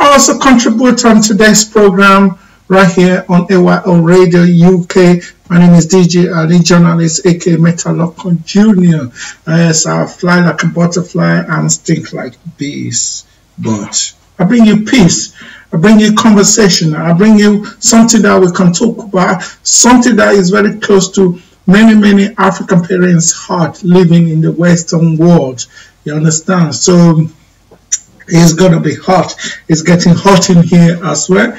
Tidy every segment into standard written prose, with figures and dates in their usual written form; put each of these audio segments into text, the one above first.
also contribute on today's program right here on AYO Radio UK. My name is DJ Ali, journalist, aka Metalocon Jr. Yes, I fly like a butterfly and stink like bees. But I bring you peace. I bring you conversation. I bring you something that we can talk about, something that is very close to many African parents' heart living in the Western world. You understand? So it's going to be hot. It's getting hot in here as well.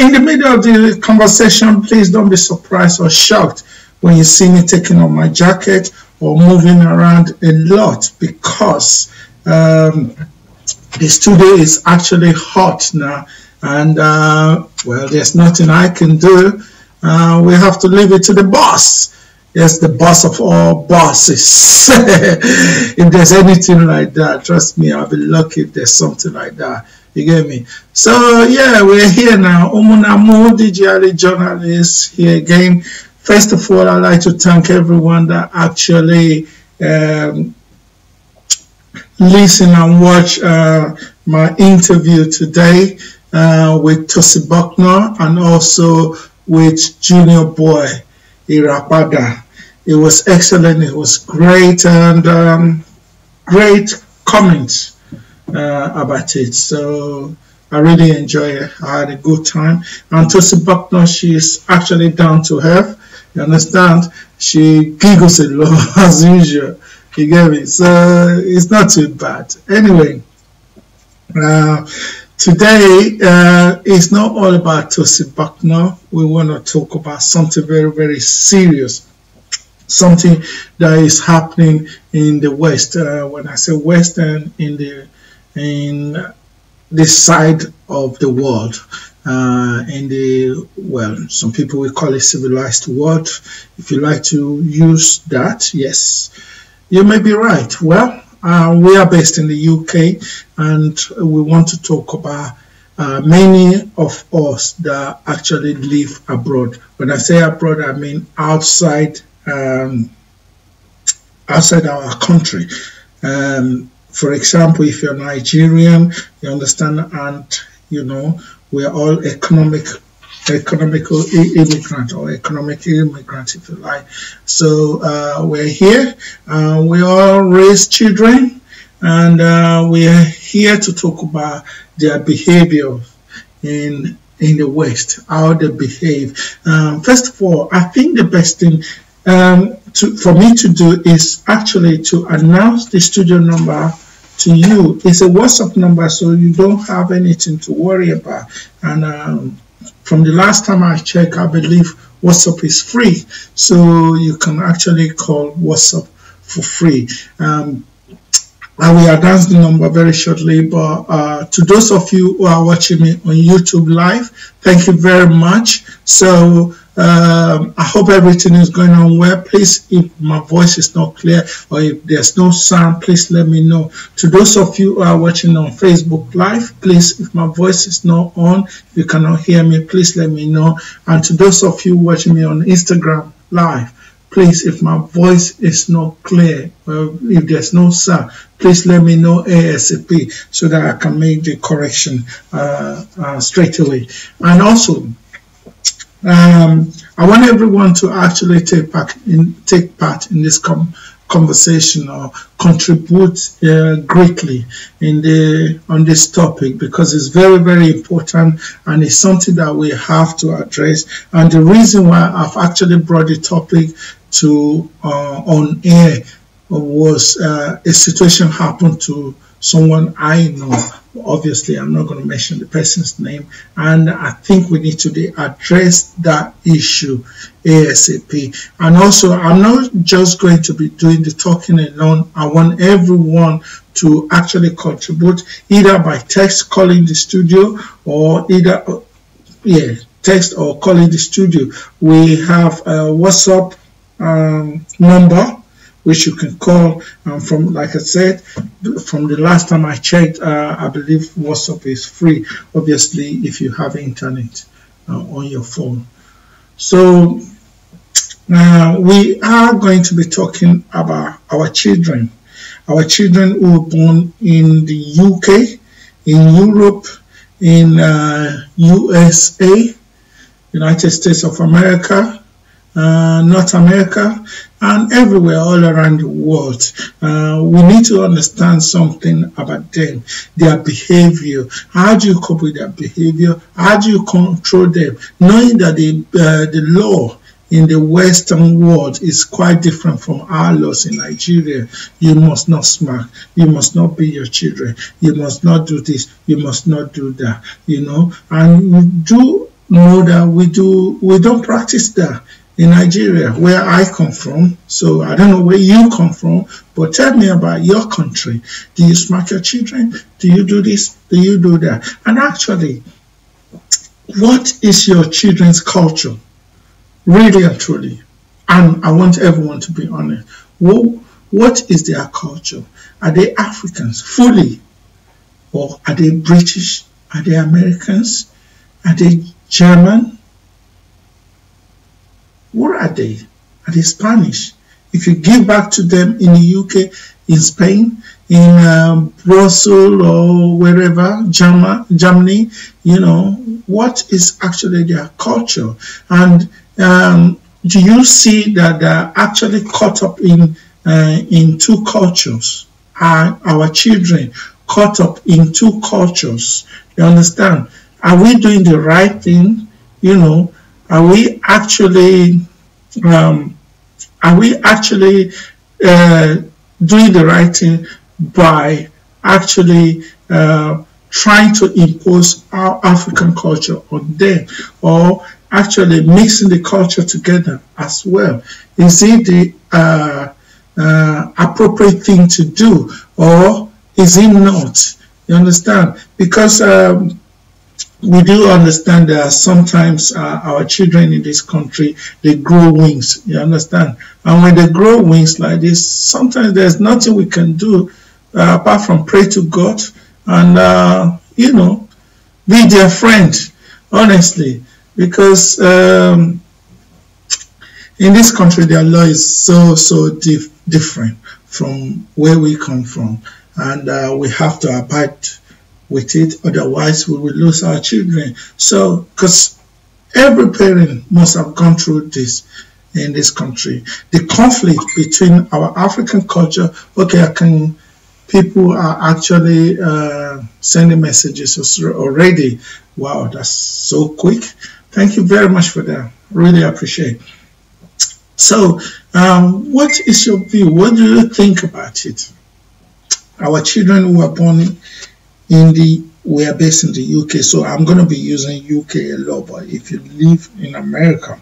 In the middle of the conversation, please don't be surprised or shocked when you see me taking off my jacket or moving around a lot, because the studio is actually hot now, and well, there's nothing I can do. We have to leave it to the boss. Yes, the boss of all bosses. If there's anything like that, trust me, I'll be lucky if there's something like that. You get me? So yeah, we're here now. Umunamu, DJ Ali journalist here again. First of all, I'd like to thank everyone that actually listen and watch my interview today with Tosi Bucknor and also with Junior Boy Irapada. It was excellent. It was great, and great comments about it. So I really enjoyed it. I had a good time. And Tosi Bucknor, she's actually down to earth. You understand? She giggles a lot as usual. You get me? So it's not too bad. Anyway, today it's not all about Tosi Bucknor. We want to talk about something very serious, something that is happening in the West. When I say Western, in this side of the world, in the, well, some people will call it civilized world. If you like to use that, yes, you may be right. Well, we are based in the UK, and we want to talk about many of us that actually live abroad. When I say abroad, I mean outside our country. For example, if you're Nigerian, you understand, and you know, we are all economical immigrant or economic immigrant, if you like. So we're here, we all raise children, and we are here to talk about their behavior in the West, how they behave. First of all, I think the best thing for me to do is actually to announce the studio number to you. It's a WhatsApp number, so you don't have anything to worry about. And from the last time I checked, I believe WhatsApp is free, so you can actually call WhatsApp for free. I will announce the number very shortly, but to those of you who are watching me on YouTube Live, thank you very much. So I hope everything is going on well. Please, if my voice is not clear or if there's no sound, please let me know. To those of you who are watching on Facebook Live, please, if my voice is not on, if you cannot hear me, please let me know. And to those of you watching me on Instagram Live, please, if my voice is not clear, if there's no sound, please let me know ASAP so that I can make the correction straight away. And also, I want everyone to actually take part in this conversation or contribute greatly on this topic, because it's very important, and it's something that we have to address. And the reason why I've actually brought the topic to on air was a situation happened to someone I know. Obviously, I'm not going to mention the person's name, and I think we need to address that issue ASAP. And also, I'm not just going to be doing the talking alone. I want everyone to actually contribute, either by text calling the studio, or text or calling the studio. We have a WhatsApp number which you can call from, like I said, from the last time I checked, I believe WhatsApp is free, obviously, if you have internet on your phone. So we are going to be talking about our children who were born in the UK, in Europe, in USA, United States of America, North America, and everywhere all around the world. We need to understand something about them, their behavior. How do you cope with their behavior? How do you control them? Knowing that the law in the Western world is quite different from our laws in Nigeria. You must not smack. You must not beat your children. You must not do this. You must not do that. And we do know that we don't practice that in Nigeria, where I come from. So I don't know where you come from, but tell me about your country. Do you smack your children? Do you do this? Do you do that? And actually, what is your children's culture? Really and truly. And I want everyone to be honest. What is their culture? Are they Africans fully? Or are they British? Are they Americans? Are they German? What are they? Are they Spanish? If you give back to them in the UK, in Spain, in Brussels or wherever, Germany, what is actually their culture? And do you see that they're actually caught up in two cultures? Are our children caught up in two cultures? You understand? Are we doing the right thing? Are we actually doing the right thing by actually trying to impose our African culture on them, or actually mixing the culture together as well? Is it the appropriate thing to do, or is it not? You understand? Because we do understand that sometimes our children in this country, they grow wings, you understand? And when they grow wings like this, sometimes there's nothing we can do apart from pray to God and, be their friend, honestly. Because in this country, their law is so different from where we come from. And we have to abide with it, otherwise we will lose our children. So, because every parent must have gone through this in this country. The conflict between our African culture, people are actually sending messages already. Wow, that's so quick. Thank you very much for that. Really appreciate it. So, what is your view? What do you think about it? Our children who are born we are based in the UK, so I'm going to be using UK a lot, but if you live in America,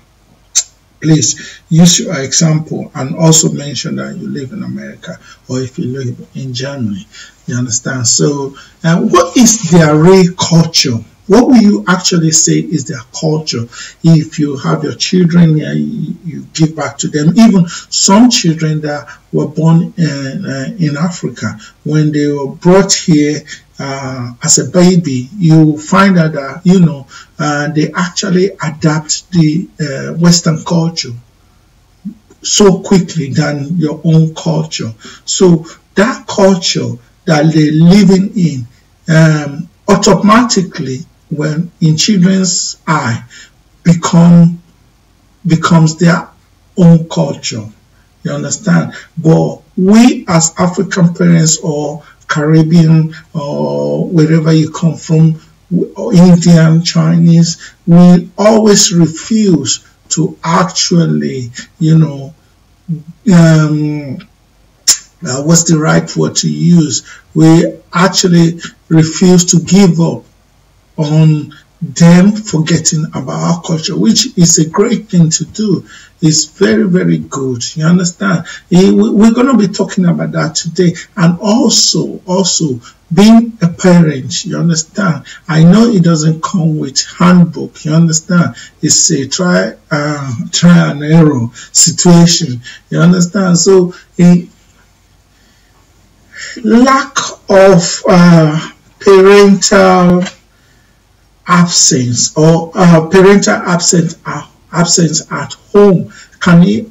please use your example and also mention that you live in America, or if you live in Germany, you understand? So what is their real culture? What will you actually say is their culture? If you have your children here, you give back to them. Even some children that were born in Africa, when they were brought here as a baby, you find out that, they actually adapt the Western culture so quickly than your own culture. So that culture that they're living in, automatically, when in children's eye, becomes their own culture. You understand? But we as African parents, or Caribbean, or wherever you come from, or Indian, Chinese, we always refuse to actually, what's the right word to use? We actually refuse to give up on them forgetting about our culture, which is a great thing to do. It's very, very good. You understand? We're going to be talking about that today. And also being a parent, you understand? I know it doesn't come with handbook, you understand? It's a try and error situation, you understand? So a lack of parental absence, or parental absence at home, can it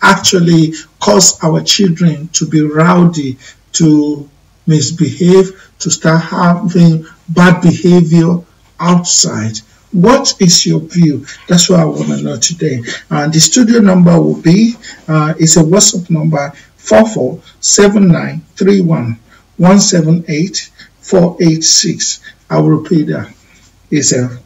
actually cause our children to be rowdy, to misbehave, to start having bad behavior outside. What is your view? That's what I want to know today. And the studio number will be, it's a WhatsApp number, 447931178486. I will repeat that. It's a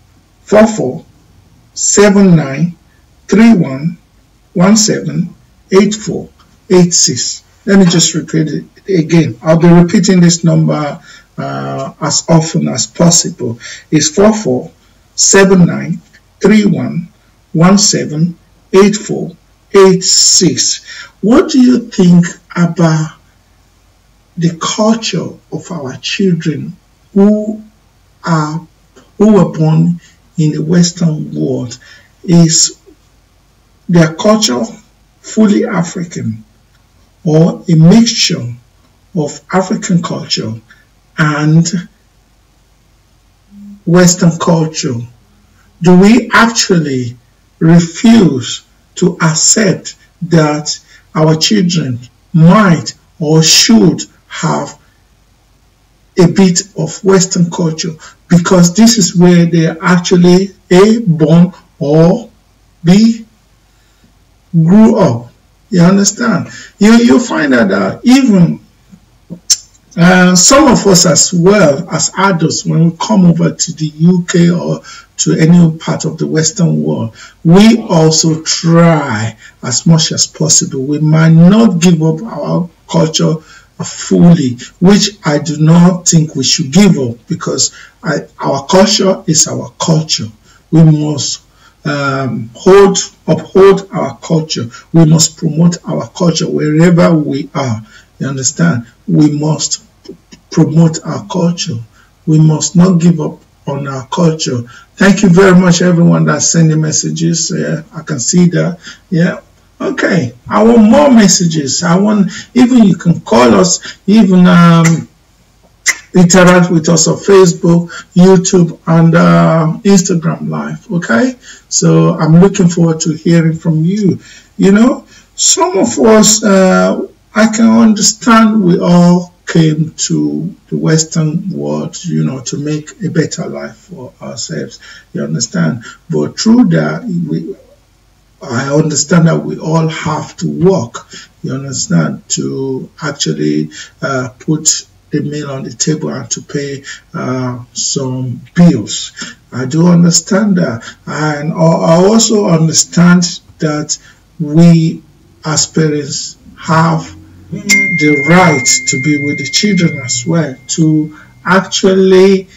447931178486. Let me just repeat it again. I'll be repeating this number as often as possible. It's 447931178486. What do you think about the culture of our children who were born in the Western world? Is their culture fully African, or a mixture of African culture and Western culture? Do we actually refuse to accept that our children might or should have a bit of Western culture, because this is where they are actually A, born, or B, grew up? You understand? You find out that even some of us as well as adults, when we come over to the UK or to any part of the Western world, we also try as much as possible. We might not give up our culture fully, which I do not think we should give up, because our culture is our culture. We must uphold our culture. We must promote our culture wherever we are. You understand? We must promote our culture. We must not give up on our culture. Thank you very much, everyone that's sending messages. I can see that. Yeah. Okay. I want more messages. Even you can call us, even interact with us on Facebook, YouTube, and Instagram Live. Okay. So I'm looking forward to hearing from you. You know, some of us, I can understand we all came to the Western world, to make a better life for ourselves. You understand? But through that, I understand that we all have to work, you understand, to actually put the meal on the table and to pay some bills. I do understand that. And I also understand that we as parents have the right to be with the children as well, to actually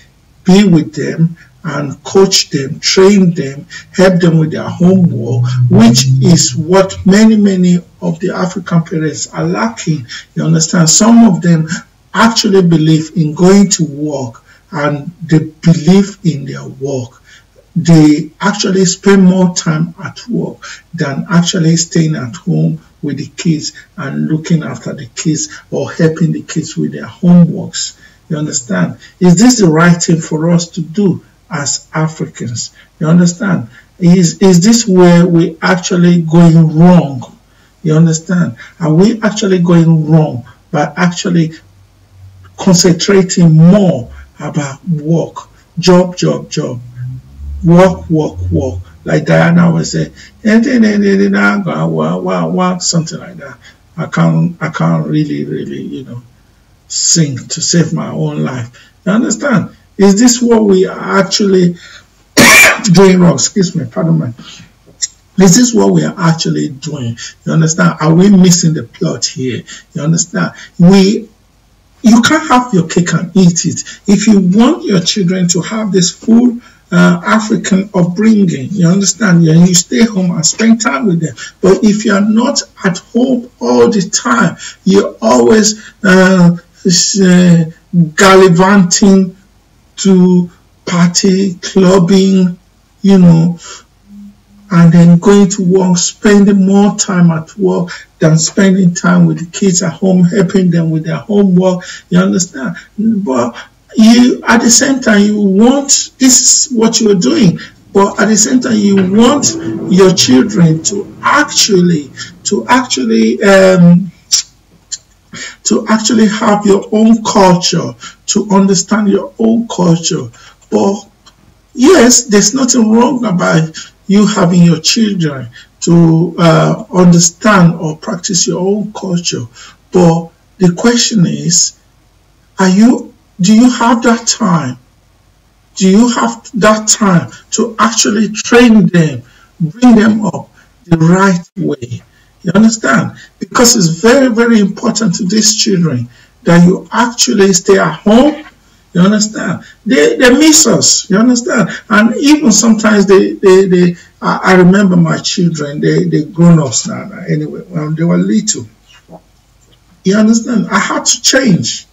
be with them and coach them, train them, help them with their homework, which is what many of the African parents are lacking. You understand? Some of them actually believe in going to work, and they believe in their work. They actually spend more time at work than actually staying at home with the kids and looking after the kids or helping the kids with their homeworks. You understand? Is this the right thing for us to do as Africans? You understand? Is this where we actually going wrong? You understand? Are we actually going wrong by actually concentrating more about work, job, work, like Diana was saying, something like that. I can't really, sing to save my own life. You understand? Is this what we are actually doing wrong? Excuse me, pardon me. Is this what we are actually doing? You understand? Are we missing the plot here? You understand? You can't have your cake and eat it. If you want your children to have this full African upbringing, you understand, and you stay home and spend time with them. But if you are not at home all the time, you're always gallivanting to party, clubbing, and then going to work, spending more time at work than spending time with the kids at home, helping them with their homework. You understand? But you, at the same time, you want, this is what you're doing, but at the same time, you want your children to actually to actually have your own culture, to understand your own culture. But yes, there's nothing wrong about you having your children to understand or practice your own culture. But the question is, do you have that time? Do you have that time to actually train them, bring them up the right way? You understand? Because it's very, very important to these children that you actually stay at home. You understand? They miss us. You understand? And even sometimes I remember my children, they grown ups now anyway, when they were little. You understand? I had to change.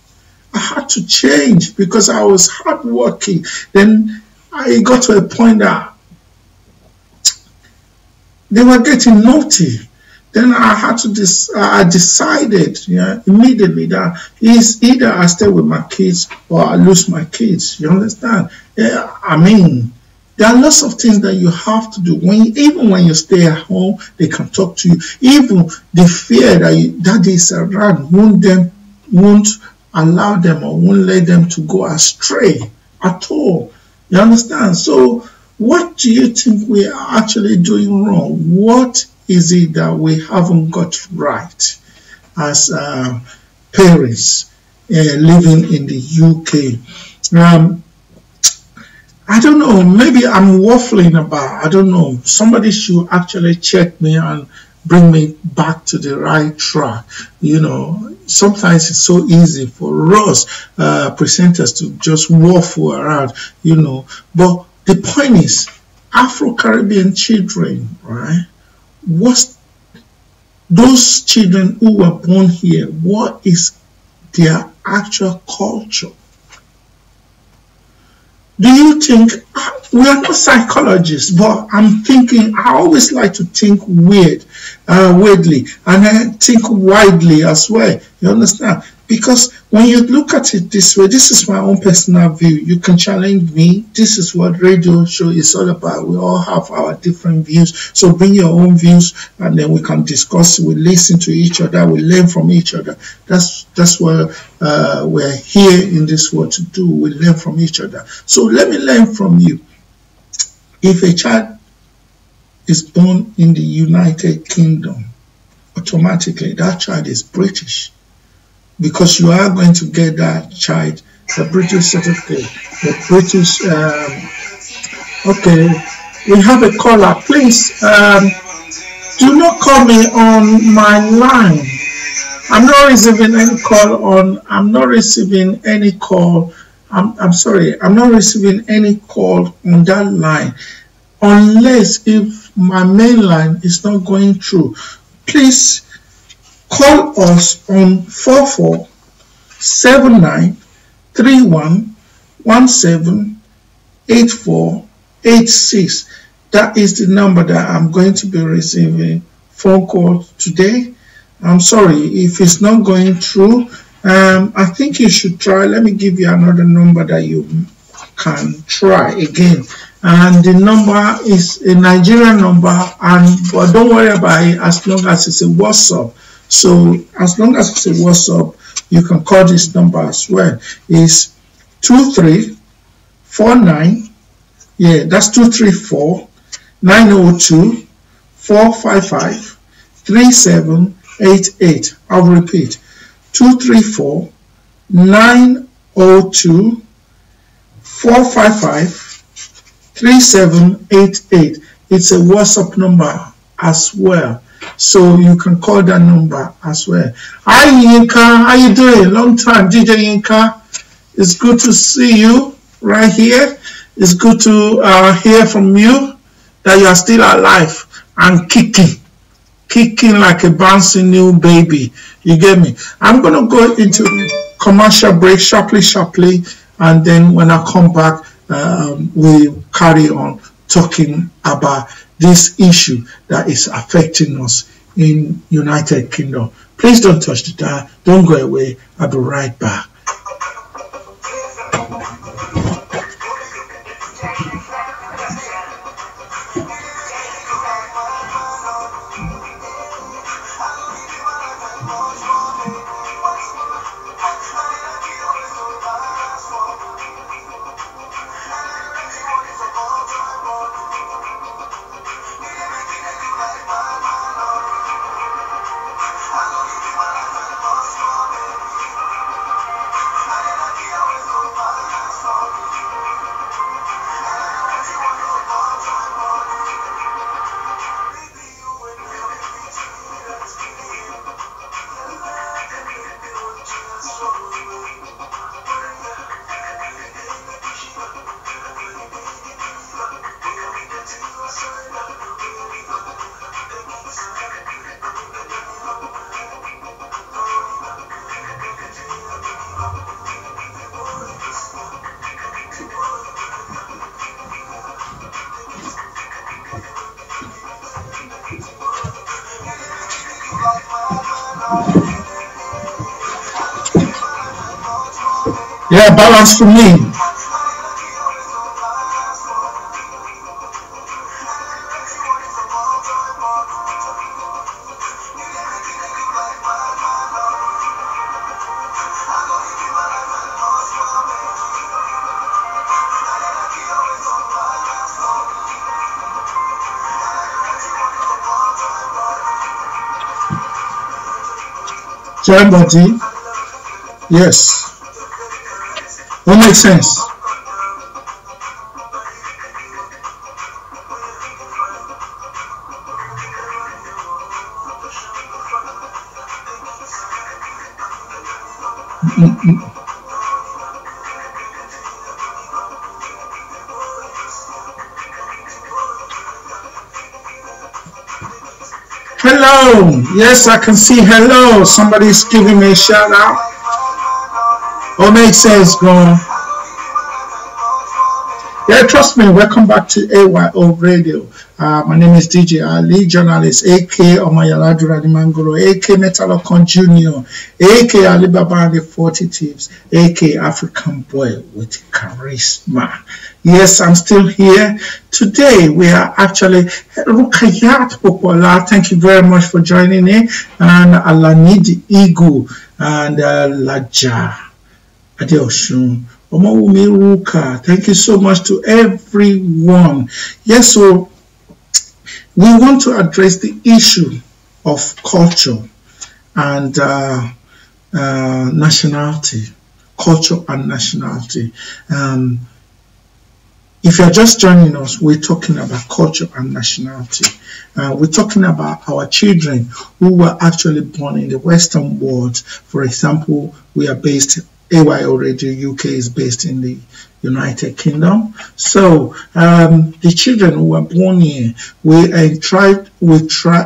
I had to change because I was hardworking. Then I got to a point that they were getting naughty. Then I had to I decided immediately that it's either I stay with my kids or I lose my kids. You understand? I mean, there are lots of things that you have to do. Even when you stay at home, they can talk to you. Even the fear that daddy is around won't allow them or won't let them to go astray at all. You understand? So what do you think we are actually doing wrong? What is it that we haven't got right as parents living in the UK? I don't know, maybe I'm waffling about, I don't know. Somebody should actually check me and bring me back to the right track. You know, sometimes it's so easy for us presenters to just waffle around, you know. But the point is, Afro-Caribbean children, right? Those children who were born here, what is their actual culture? Do you think, we are not psychologists, but I'm thinking, I always like to think weirdly, and I think widely as well, you understand? Because when you look at it this way, this is my own personal view. You can challenge me. This is what radio show is all about. We all have our different views. So bring your own views and then we can discuss. We listen to each other. We learn from each other. That's what we're here in this world to do. We learn from each other. So let me learn from you. If a child is born in the United Kingdom, automatically that child is British. Because you are going to get that child, the British certificate, the British, okay, we have a caller, please, do not call me on my line. I'm not receiving any call I'm sorry, I'm not receiving any call on that line, unless if my main line is not going through. Please, call us on 447931178486. That is the number that I'm going to be receiving phone calls today. I'm sorry if it's not going through. I think you should try. Let me give you another number that you can try again. And the number is a Nigerian number, but don't worry about it as long as it's a WhatsApp. So as long as it's a WhatsApp, you can call this number as well. It's 2349. Yeah, that's 234-902-455-3788. I'll repeat. 234-902-455-3788. It's a WhatsApp number as well. So you can call that number as well. Hi Yinka, how you doing? Long time, DJ Yinka. It's good to see you right here. It's good to hear from you that you are still alive and kicking like a bouncing new baby. You get me? I'm gonna go into commercial break sharply, and then when I come back, we'll carry on talking about this issue that is affecting us in United Kingdom. Please don't touch the dial. Don't go away. I'll be right back. balance for me. Everybody, yes, what makes sense? Hello, yes, I can see hello. Somebody's giving me a shout out. What makes sense, go on. Yeah, trust me, welcome back to AYO Radio. My name is DJ Ali, journalist, AK Omayaladura Mangoro, AK Metalocon Jr., AK Alibaba and the 40 Thieves, AK African Boy with Charisma. Yes, I'm still here. Today we are actually Rukayat Popola. Thank you very much for joining me. And Alanidi Igu and Laja Adeoshun. Thank you so much to everyone. Yes, so we want to address the issue of culture and nationality. Culture and nationality. If you're just joining us, we're talking about culture and nationality. We're talking about our children who were actually born in the Western world. For example, we are based AYO Radio UK is based in the United Kingdom. So the children who were born here, we try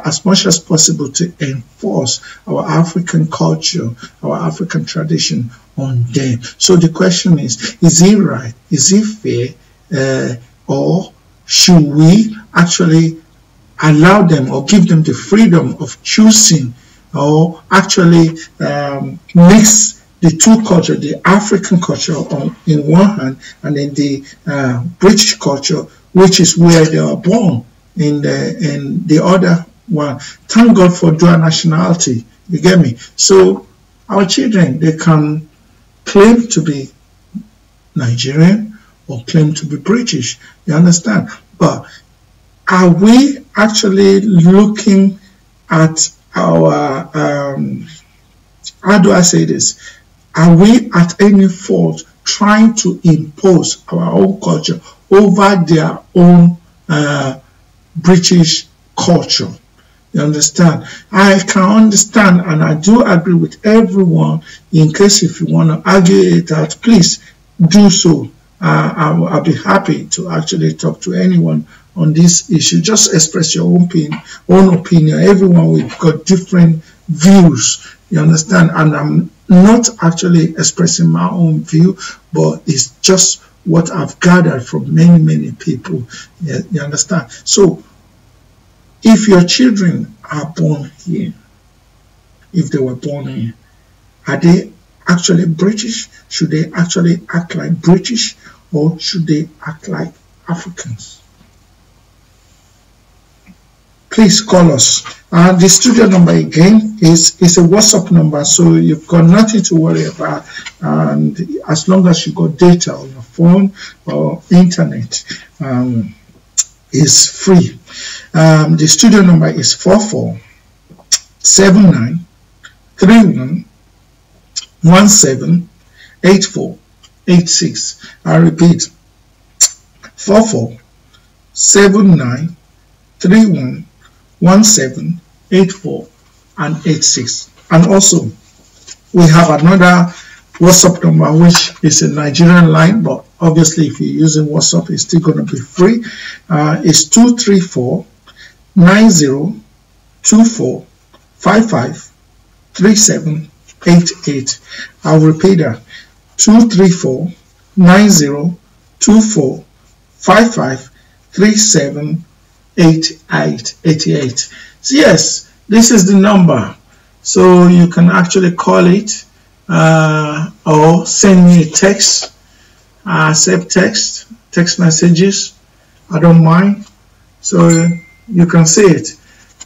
as much as possible to enforce our African culture, our African tradition on them. So the question is it right? Is it fair? Or should we actually allow them or give them the freedom of choosing, or actually mix the two cultures, the African culture in one hand, and then the British culture, which is where they are born, in the other one. Thank God for dual nationality. You get me? So our children, they can claim to be Nigerian or claim to be British. You understand? But are we actually looking at our how do I say this? Are we at any fault trying to impose our own culture over their own British culture? You understand? I can understand, and I do agree with everyone. In case if you want to argue it out, please do so. I'll be happy to actually talk to anyone on this issue. Just express your own opinion. Everyone, we've got different views. You understand? And I'm not actually expressing my own view, but it's just what I've gathered from many people. You understand? So if your children are born here, if they were born here, are they actually British? Should they actually act like British, or should they act like Africans? Please call us. The studio number again is a WhatsApp number, so you've got nothing to worry about. And as long as you got data on your phone or internet, is free. The studio number is 447931178486. I repeat, 4479311784 and 86. And also we have another WhatsApp number, which is a Nigerian line, but obviously if you're using WhatsApp, it's still going to be free. It's 234-9024-553788. I'll repeat that: 234-9024-553788. So yes, this is the number, so you can actually call it or send me a text. I accept text messages. I don't mind. So you can see it.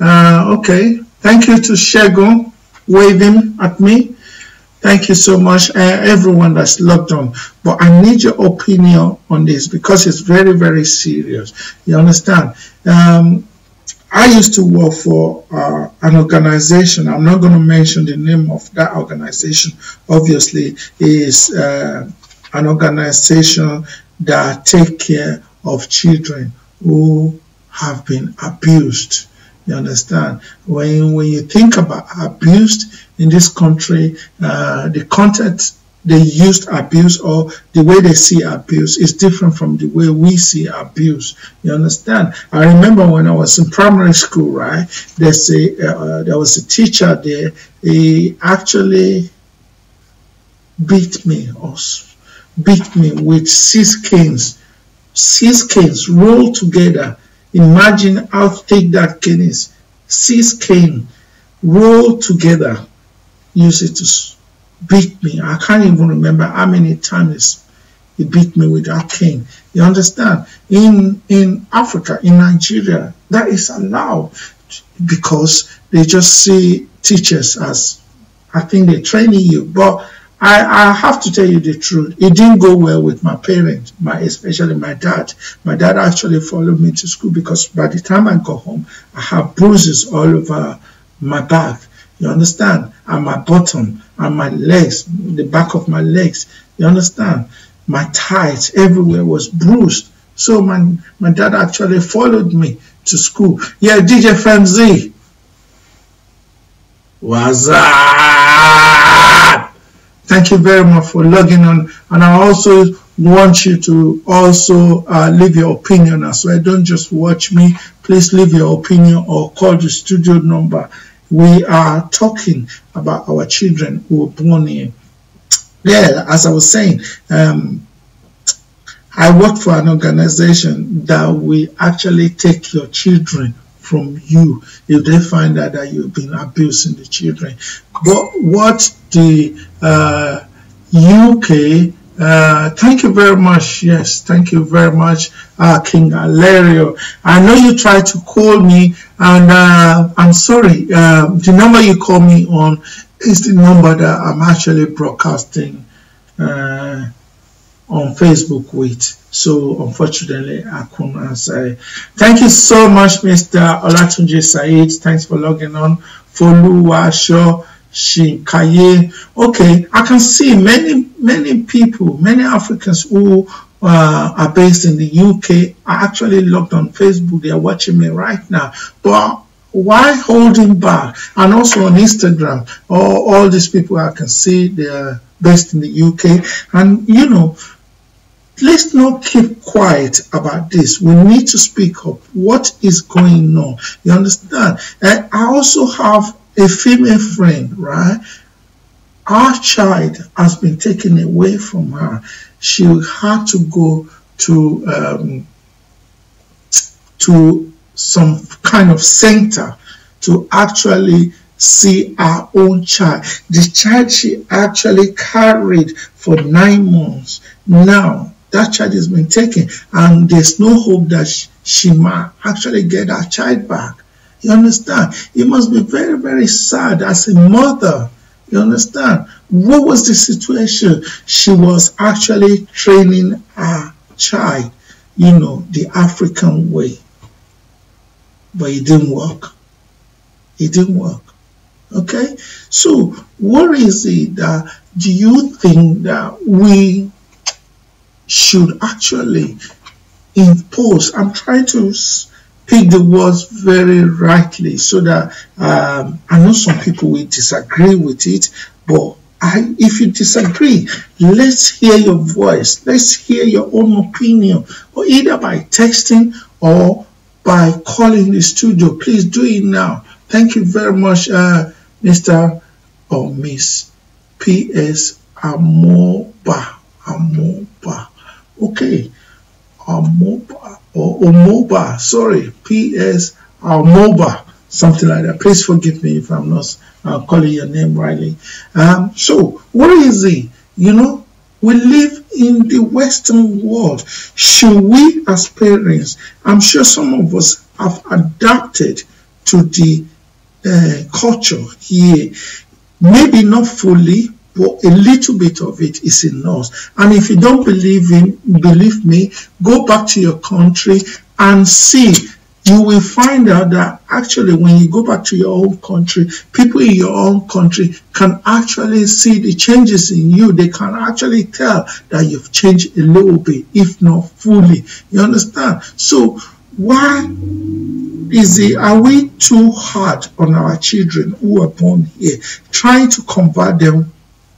Okay. Thank you to Shegun waving at me. Thank you so much, everyone that's logged on. But I need your opinion on this because it's very, very serious. You understand? I used to work for an organization. I'm not going to mention the name of that organization. Obviously, is an organization that take care of children who have been abused. You understand? When you think about abused in this country, the content they used abuse or the way they see abuse is different from the way we see abuse. You understand? I remember when I was in primary school, right? There was a teacher there. He actually beat me with 6 canes. 6 canes rolled together. Imagine how thick that cane is. 6 canes rolled together. Used it to beat me. I can't even remember how many times he beat me with that cane. You understand? In Africa, in Nigeria, that is allowed because they just see teachers as, I think they're training you. But I have to tell you the truth. It didn't go well with my parents, especially my dad. My dad actually followed me to school because by the time I got home, I have bruises all over my back. You understand? And my bottom and my legs, the back of my legs. You understand? My thighs everywhere was bruised. So my dad actually followed me to school. Yeah, DJ Femz. What's up? Thank you very much for logging on. And I also want you to also leave your opinion as well. Don't just watch me. Please leave your opinion or call the studio number. We are talking about our children who were born here. Yeah, as I was saying, I work for an organization that will actually take your children from you if they find out that you've been abusing the children. But what the UK, thank you very much. Yes, thank you very much, King Alerio. I know you tried to call me, and I'm sorry. The number you call me on is the number that I'm actually broadcasting on Facebook with. So unfortunately, I couldn't answer. Thank you so much, Mr. Olatunji Said. Thanks for logging on. Foluwasho Shinkaye. Okay, I can see many people, many Africans who are based in the UK are actually logged on Facebook. They are watching me right now. But why holding back? And also on Instagram, all these people I can see, they are based in the UK. And you know, let's not keep quiet about this. We need to speak up. What is going on? You understand? And I also have a female friend, right? Our child has been taken away from her. She had to go to some kind of center to actually see our own child. The child she actually carried for 9 months. Now, that child has been taken, and there's no hope that she might actually get her child back. You understand? It must be very, very sad as a mother. You understand? What was the situation? She was actually training her child, you know, the African way. But it didn't work. It didn't work. Okay? So, what is it that do you think that we should actually impose? I'm trying to pick the words very rightly so that I know some people will disagree with it, but if you disagree, let's hear your voice. Let's hear your own opinion, or either by texting or by calling the studio. Please do it now. Thank you very much, Mr. or Miss P.S. Amoba. Okay. Amoba or Omoba. Sorry. P.S. Amoba. something like that. Please forgive me if I'm not calling your name rightly. So what is it? You know, we live in the Western world. Should we as parents, I'm sure some of us have adapted to the culture here. Maybe not fully, but a little bit of it is in us. And if you don't believe me, go back to your country and see. You will find out that actually when you go back to your own country, people in your own country can actually see the changes in you. They can actually tell that you've changed a little bit, if not fully. You understand? So why are we too hard on our children who are born here, trying to convert them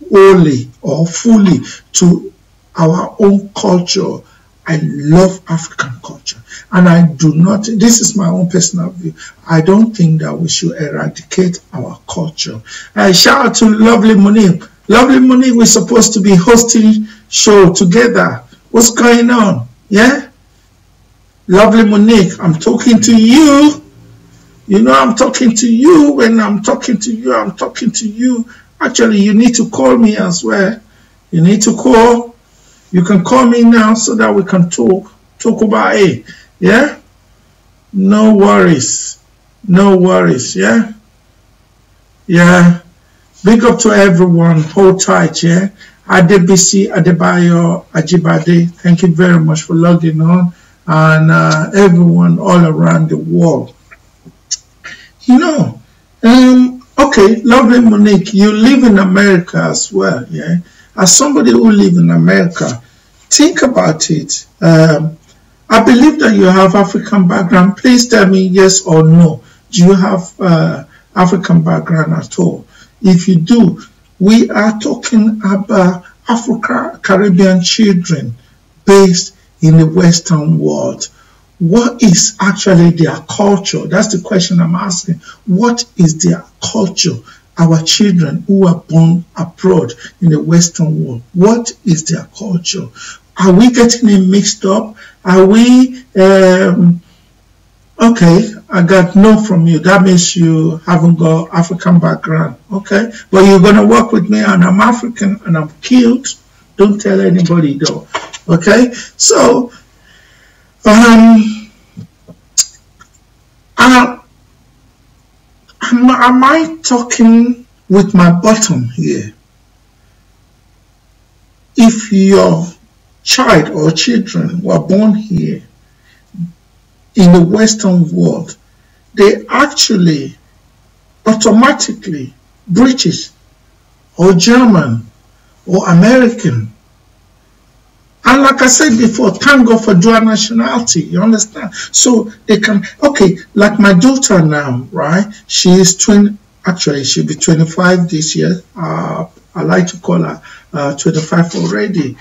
wholly or fully to our own culture? I love African culture, and I do not, this is my own personal view, I don't think that we should eradicate our culture. Shout out to Lovely Monique. Lovely Monique, we're supposed to be hosting show together. What's going on? Yeah? Lovely Monique, I'm talking to you. You know I'm talking to you. When I'm talking to you, I'm talking to you. Actually, you need to call me as well. You need to call. You can call me now so that we can talk about it. Yeah? No worries. No worries. Yeah? Yeah. Big up to everyone. Hold tight. Yeah? Adebisi, Adebayo, Ajibade, thank you very much for logging on. And everyone all around the world. You know, okay, Lovely Monique, you live in America as well. Yeah? As somebody who lives in America, think about it. I believe that you have African background. Please tell me yes or no. Do you have African background at all? If you do, we are talking about Afro-Caribbean children based in the Western world. What is actually their culture? That's the question I'm asking. What is their culture? Our children who are born abroad in the Western world, what is their culture? Are we getting it mixed up? Are we, okay, I got no from you. That means you haven't got African background, okay? But you're going to work with me and I'm African and I'm cute. Don't tell anybody though, okay? So, am I talking with my bottom here? If your child or children were born here in the Western world, they actually automatically British or German or American. And like I said before, thank God for dual nationality, you understand? So they can, okay, like my daughter now, right? She is 20, actually she'll be 25 this year. I like to call her 25 already.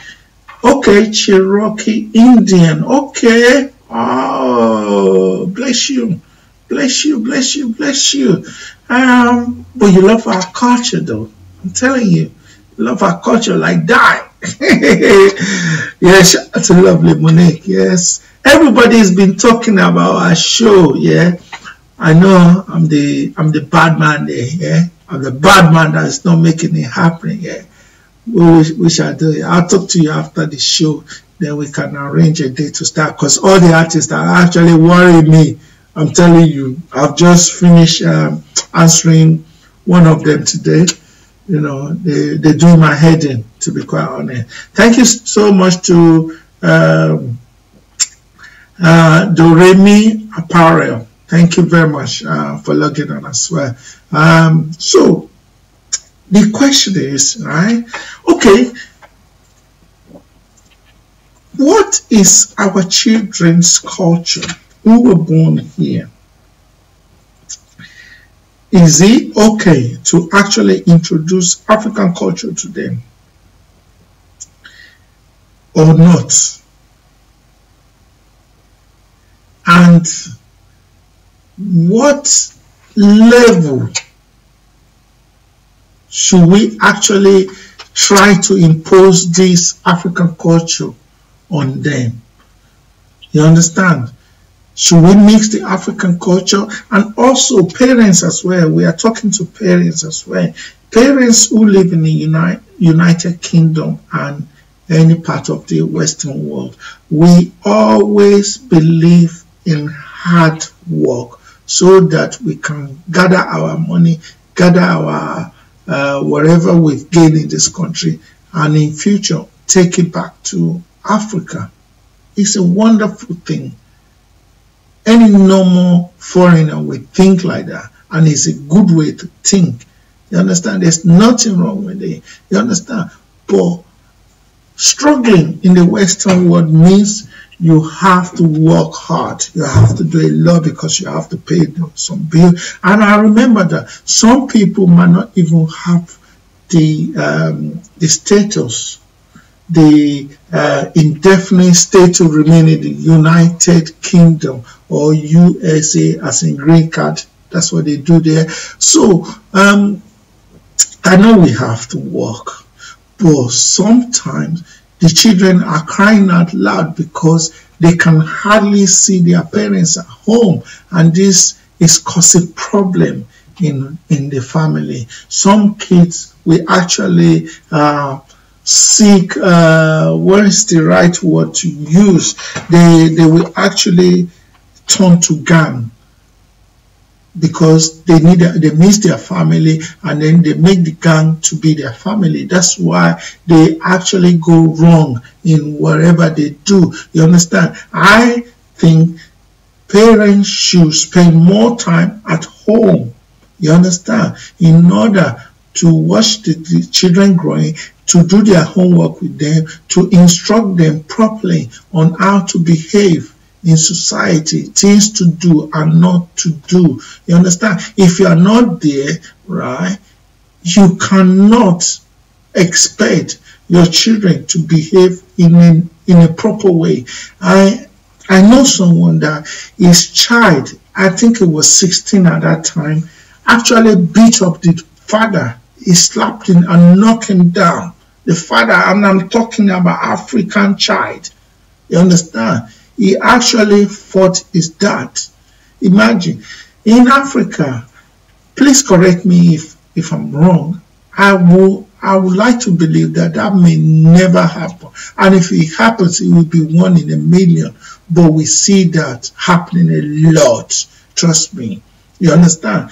Okay, Cherokee Indian, okay. Oh, bless you, bless you, bless you, bless you. But you love our culture though, I'm telling you. You love our culture like that. Yes, that's a lovely Monique. Yes, everybody's been talking about our show. Yeah, I know I'm the bad man there. Yeah, I'm the bad man that's not making it happen. Yeah, we shall do it. I'll talk to you after the show. Then we can arrange a day to start. Because all the artists are actually worrying me. I'm telling you, I've just finished answering one of them today. You know, they do my head in, to be quite honest. Thank you so much to Doremi Apparel. Thank you very much for logging on as well. So the question is, right? Okay, what is our children's culture who were born here? Is it okay to actually introduce African culture to them or not? And what level should we actually try to impose this African culture on them? You understand? Should we mix the African culture? And also parents as well. We are talking to parents as well. Parents who live in the United Kingdom and any part of the Western world, we always believe in hard work so that we can gather our money, gather our whatever we've gained in this country, and in future take it back to Africa. It's a wonderful thing. Any normal foreigner would think like that, and it's a good way to think. You understand? There's nothing wrong with it. You understand? But struggling in the Western world means you have to work hard. You have to do a lot because you have to pay some bills. And I remember that some people might not even have the status, the indefinite stay to remain in the United Kingdom or USA as in green card. That's what they do there. So I know we have to work, but sometimes the children are crying out loud because they can hardly see their parents at home, and this is causing problem in the family. Some kids will actually seek, what is the right word to use? They will actually turn to gang because they miss their family, and then they make the gang to be their family. That's why they actually go wrong in whatever they do. You understand? I think parents should spend more time at home, you understand, in order to watch the children growing, to do their homework with them, to instruct them properly on how to behave in society, things to do and not to do. You understand? If you are not there, right, you cannot expect your children to behave in a proper way. I know someone that his child, I think it was 16 at that time, actually beat up the father. He slapped him and knocked him down. The father, and I'm talking about African child. You understand? He actually fought his dad. Imagine, in Africa, please correct me if I'm wrong, I would like to believe that may never happen. And if it happens, it will be 1 in a million. But we see that happening a lot. Trust me. You understand?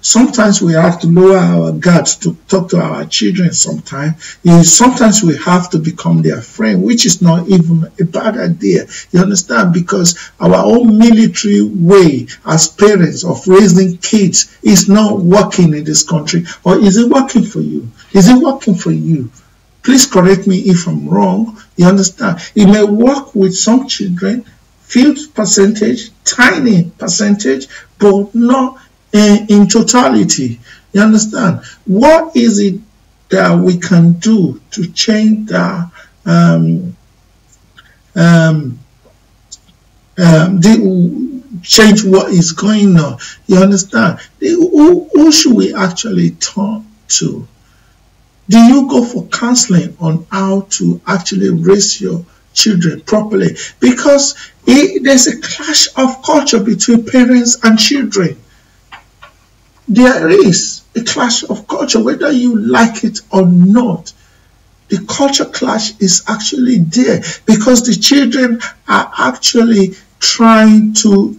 Sometimes we have to lower our guards to talk to our children sometimes. Sometimes we have to become their friend, which is not even a bad idea. You understand? Because our own military way as parents of raising kids is not working in this country. Or is it working for you? Is it working for you? Please correct me if I'm wrong. You understand? It may work with some children, few percentage, tiny percentage, but not in totality. You understand? What is it that we can do to change that? Change what is going on. You understand? Who should we actually turn to? Do you go for counseling on how to actually raise your children properly? Because there's a clash of culture between parents and children. There is a clash of culture, whether you like it or not. The culture clash is actually there because the children are actually trying to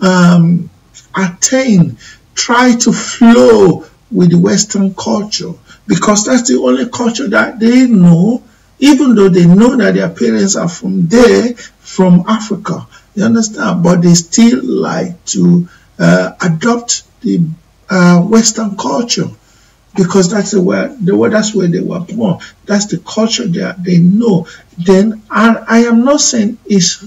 try to flow with the Western culture, because that's the only culture that they know, even though they know that their parents are from Africa. You understand? But they still like to adopt the Western culture because that's where they were born. That's the culture that they know. Then I am not saying it's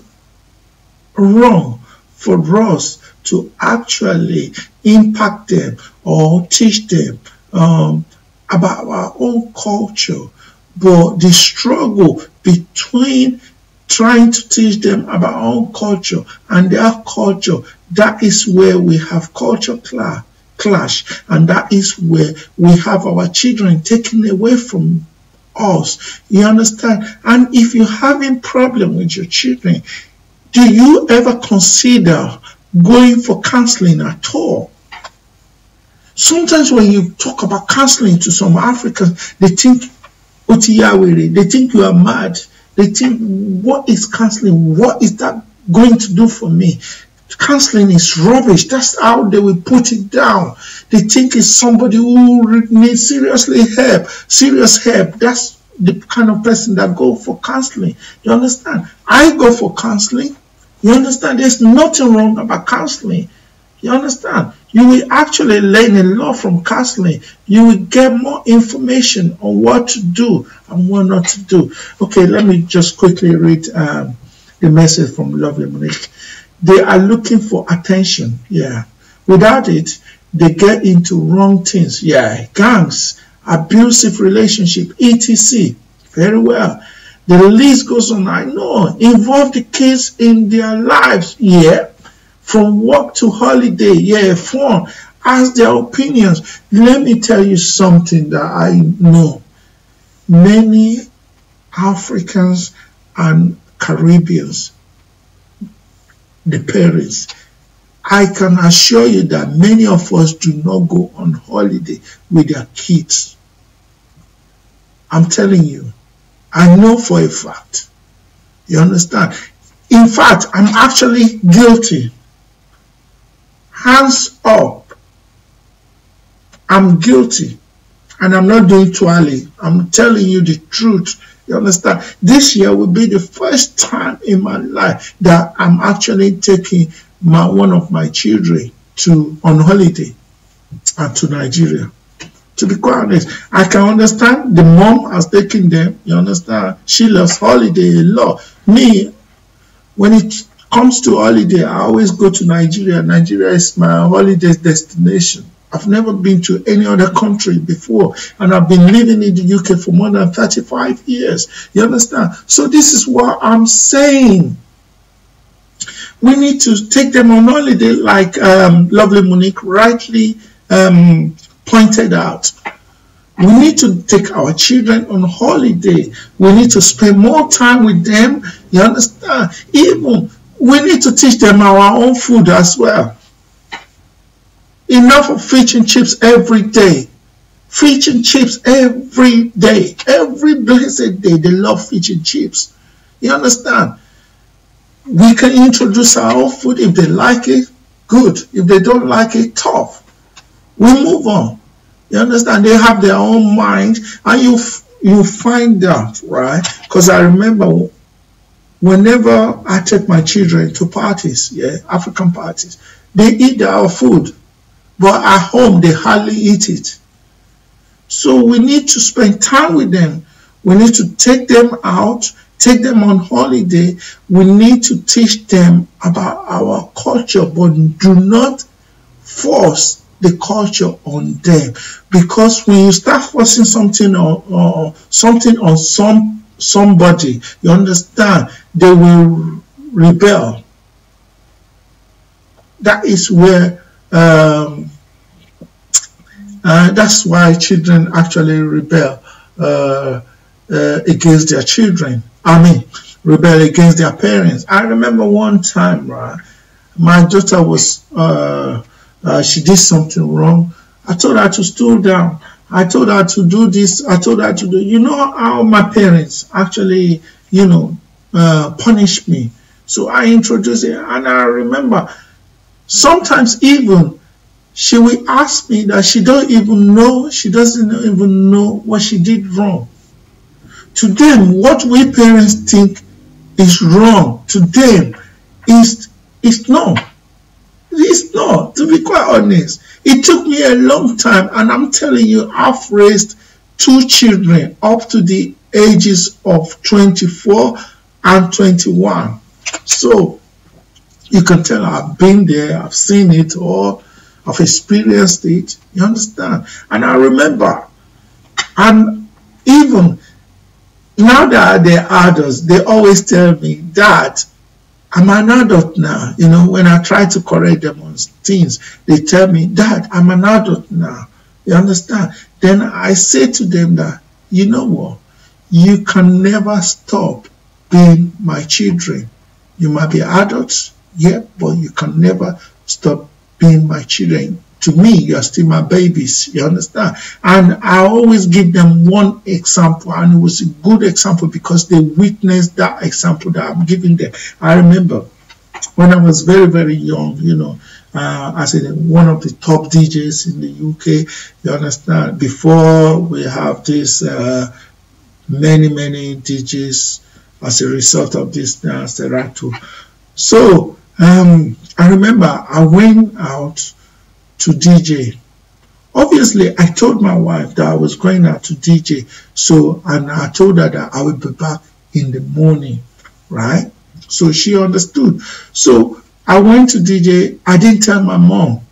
wrong for us to actually impact them or teach them about our own culture, but the struggle between trying to teach them about our own culture and their culture, that is where we have culture clash, and that is where we have our children taken away from us. You understand? And if you're having problem with your children, do you ever consider going for counseling at all. Sometimes when you talk about counseling to some Africans, they think, Otiyawere, they think you are mad. They think, what is counseling? What is that going to do for me? Counseling is rubbish. That's how they will put it down. They think it's somebody who needs serious help. That's the kind of person that go for counseling. You understand? I go for counseling. You understand? There's nothing wrong about counseling. You understand? You will actually learn a lot from counseling. You will get more information on what to do and what not to do. Okay, let me just quickly read the message from Lovely Monique. They are looking for attention. Yeah. Without it, they get into wrong things. Yeah. Gangs, abusive relationship, etc. Very well. The list goes on. I know. Involve the kids in their lives. Yeah. From work to holiday. Yeah. Fun. Ask their opinions. Let me tell you something that I know. Many Africans and Caribbeans, the parents, I can assure you that many of us do not go on holiday with their kids. I'm telling you, I know for a fact. You understand? In fact, I'm actually guilty. Hands up. I'm guilty. And I'm not doing twirly. I'm telling you the truth. You understand? This year will be the first time in my life that I'm actually taking one of my children on holiday and to Nigeria. To be quite honest, I can understand the mom has taken them. You understand? She loves holiday a lot. Me, when it comes to holiday, I always go to Nigeria. Nigeria is my holiday destination. I've never been to any other country before, and I've been living in the UK for more than 35 years. You understand? So this is what I'm saying. We need to take them on holiday, like Lovely Monique rightly pointed out. We need to take our children on holiday. We need to spend more time with them. You understand? Even we need to teach them our own food as well. Enough of fish and chips every day. Fish and chips every day. Every blessed day, they love fish and chips. You understand? We can introduce our own food. If they like it, good. If they don't like it, tough. We move on. You understand? They have their own mind, and you find out, right? Because I remember whenever I take my children to parties, yeah, African parties, they eat our food. But at home, they hardly eat it. So we need to spend time with them. We need to take them out, take them on holiday. We need to teach them about our culture, but do not force the culture on them. Because when you start forcing something on somebody, you understand, they will rebel. That is where that's why children actually rebel against their children. Rebel against their parents. I remember one time, right, my daughter was she did something wrong. I told her to stool down. I told her to do this. I told her to do. You know how my parents actually, punish me. So I introduced it, and I remember. Sometimes even she will ask me that she doesn't even know what she did wrong. To them, what we parents think is wrong, to them, is not. It's not, to be quite honest. It took me a long time, and I'm telling you, I've raised 2 children up to the ages of 24 and 21. So, you can tell I've been there, I've seen it, or I've experienced it. You understand? And I remember, and even now that they're adults, they always tell me, Dad, I'm an adult now. When I try to correct them on things, they tell me, Dad, I'm an adult now. You understand? Then I say to them that, you know what? You can never stop being my children. You might be adults, Yeah, but you can never stop being my children. To me, you are still my babies. You understand? And I always give them one example, and it was a good example because they witnessed that example that I'm giving them. I remember when I was very, very young, you know, as one of the top DJs in the UK, you understand, before we have this many DJs as a result of this Serato. So I remember I went out to DJ. Obviously, I told my wife that I was going out to DJ. So, and I told her that I would be back in the morning, right? So she understood. So I went to DJ. I didn't tell my mom.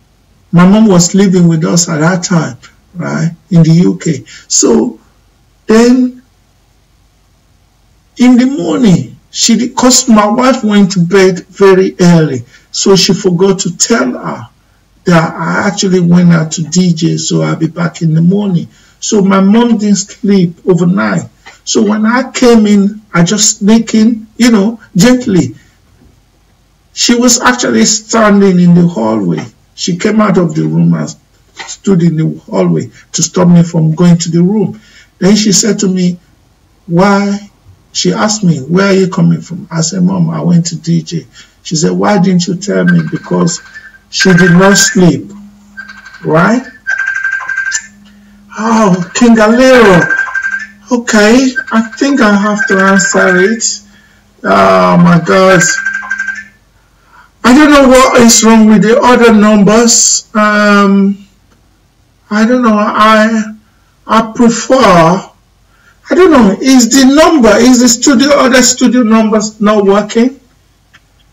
My mom was living with us at that time, right, in the UK. So then in the morning, because my wife went to bed very early, so she forgot to tell her that I actually went out to DJ, so I'll be back in the morning. So my mom didn't sleep overnight. So when I came in, I just sneaked in, you know, gently. She was actually standing in the hallway. She came out of the room and stood in the hallway to stop me from going to the room. Then she said to me, why? She asked me, where are you coming from? I said, Mom, I went to DJ. She said, why didn't you tell me? Because she did not sleep, right? Oh, King Alero. Okay, I think I have to answer it. Oh my God. I don't know what is wrong with the other numbers. I don't know. I prefer. I don't know. Is the other studio numbers not working?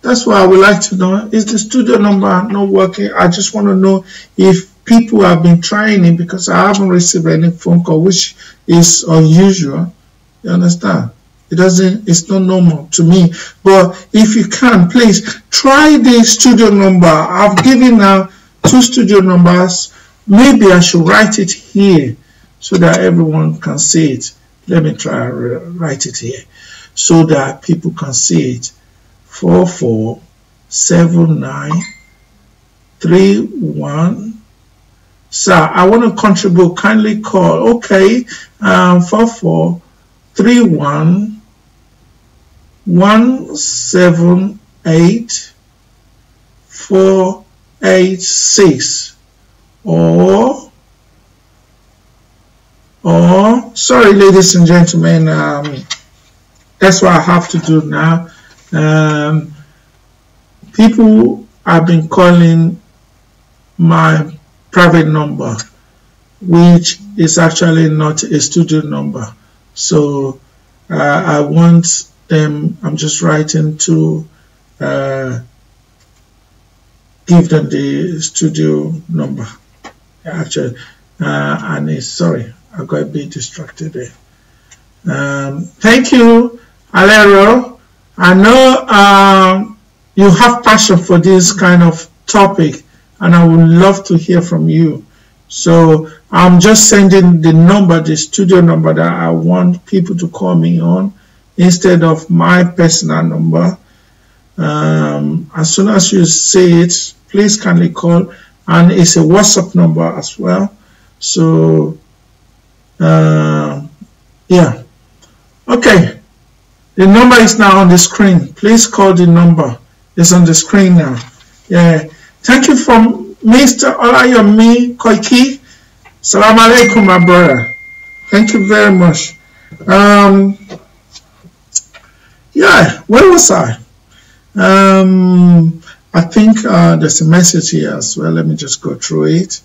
That's what I would like to know. Is the studio number not working? I just want to know if people have been trying it, because I haven't received any phone call, which is unusual. You understand? It's not normal to me. But if you can, please try the studio number. I've given now 2 studio numbers. Maybe I should write it here so that everyone can see it. Let me try write it here so that people can see it. 447931. Sir, I want to contribute. Kindly call. Okay. 4431 178 486 or sorry, ladies and gentlemen, that's what I have to do now. People have been calling my private number, which is actually not a studio number. So I want them, I'm just writing to give them the studio number. Actually, and it's, sorry, I got a bit distracted there. Thank you, Alero. I know you have passion for this kind of topic, and I would love to hear from you. So I'm just sending the number, the studio number that I want people to call me on instead of my personal number. As soon as you say it, please kindly call, and it's a WhatsApp number as well. So yeah, okay, the number is now on the screen. Please call the number. It's on the screen now. Yeah, thank you from Mr. Olayomi Koiki. Salam alaikum, my brother. Thank you very much. Yeah, where was I? I think there's a message here as well. Let me just go through it.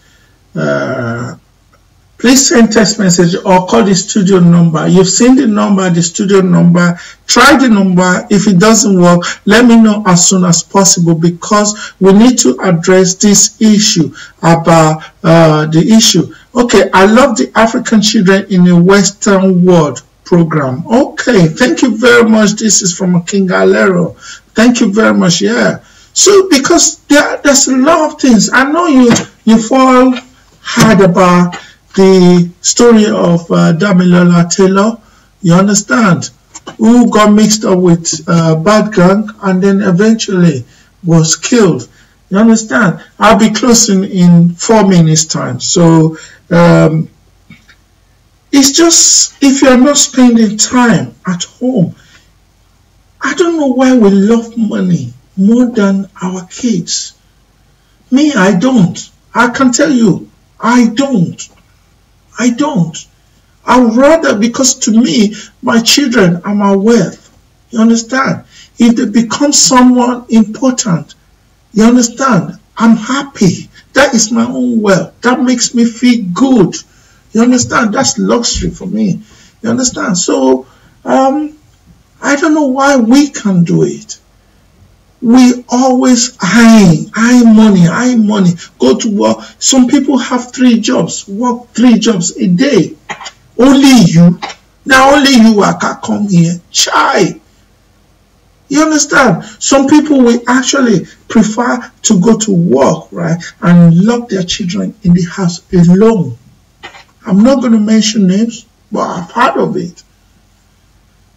Please send text message or call the studio number. You've seen the number, the studio number. Try the number. If it doesn't work, let me know as soon as possible, because we need to address this issue about the issue. Okay, I love the African children in the Western world program. Okay, thank you very much. This is from King Alero. Thank you very much. Yeah. So because there's a lot of things. I know you've all heard about the story of Damilola Taylor, you understand, who got mixed up with Bad Gang and then eventually was killed. You understand? I'll be closing in 4 minutes time. So it's just, if you're not spending time at home, I don't know why we love money more than our kids. Me, I don't. I can tell you, I don't. I'd rather, because to me, my children are my wealth. You understand? If they become someone important, you understand, I'm happy. That is my own wealth. That makes me feel good. You understand? That's luxury for me. You understand? So, I don't know why we can't do it. We always high money, go to work. Some people have 3 jobs, work 3 jobs a day. Only you. Now only you can come here. Chai. You understand? Some people will actually prefer to go to work, right, and lock their children in the house alone. I'm not going to mention names, but I've heard of it.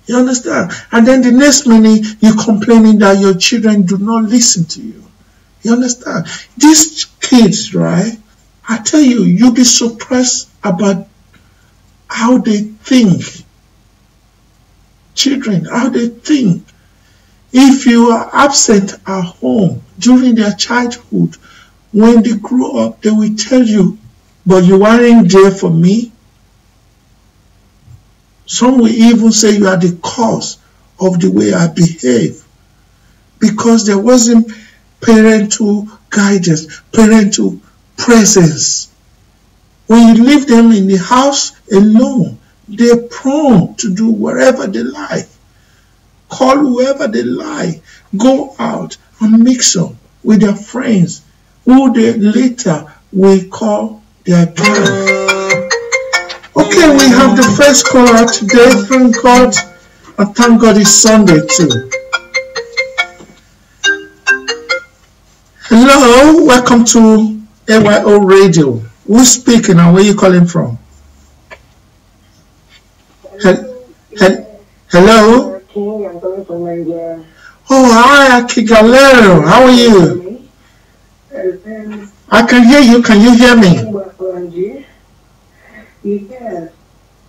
You understand? And then the next minute, you're complaining that your children do not listen to you. You understand? These kids, right, I tell you, you'll be surprised about how they think. Children, how they think. If you are absent at home during their childhood, when they grow up, they will tell you, but you weren't there for me. Some will even say you are the cause of the way I behave, because there wasn't parental guidance, parental presence. When you leave them in the house alone, they're prone to do whatever they like, call whoever they like, go out and mix up with their friends, who they later will call their parents. Okay, we have the first caller today. Thank God. And thank God it's Sunday too. Hello, welcome to AYO Radio. Who's speaking and where are you calling from? Hello? I'm calling from Nigeria. Oh, hi, Akigalero. How are you? I can hear you. Can you hear me?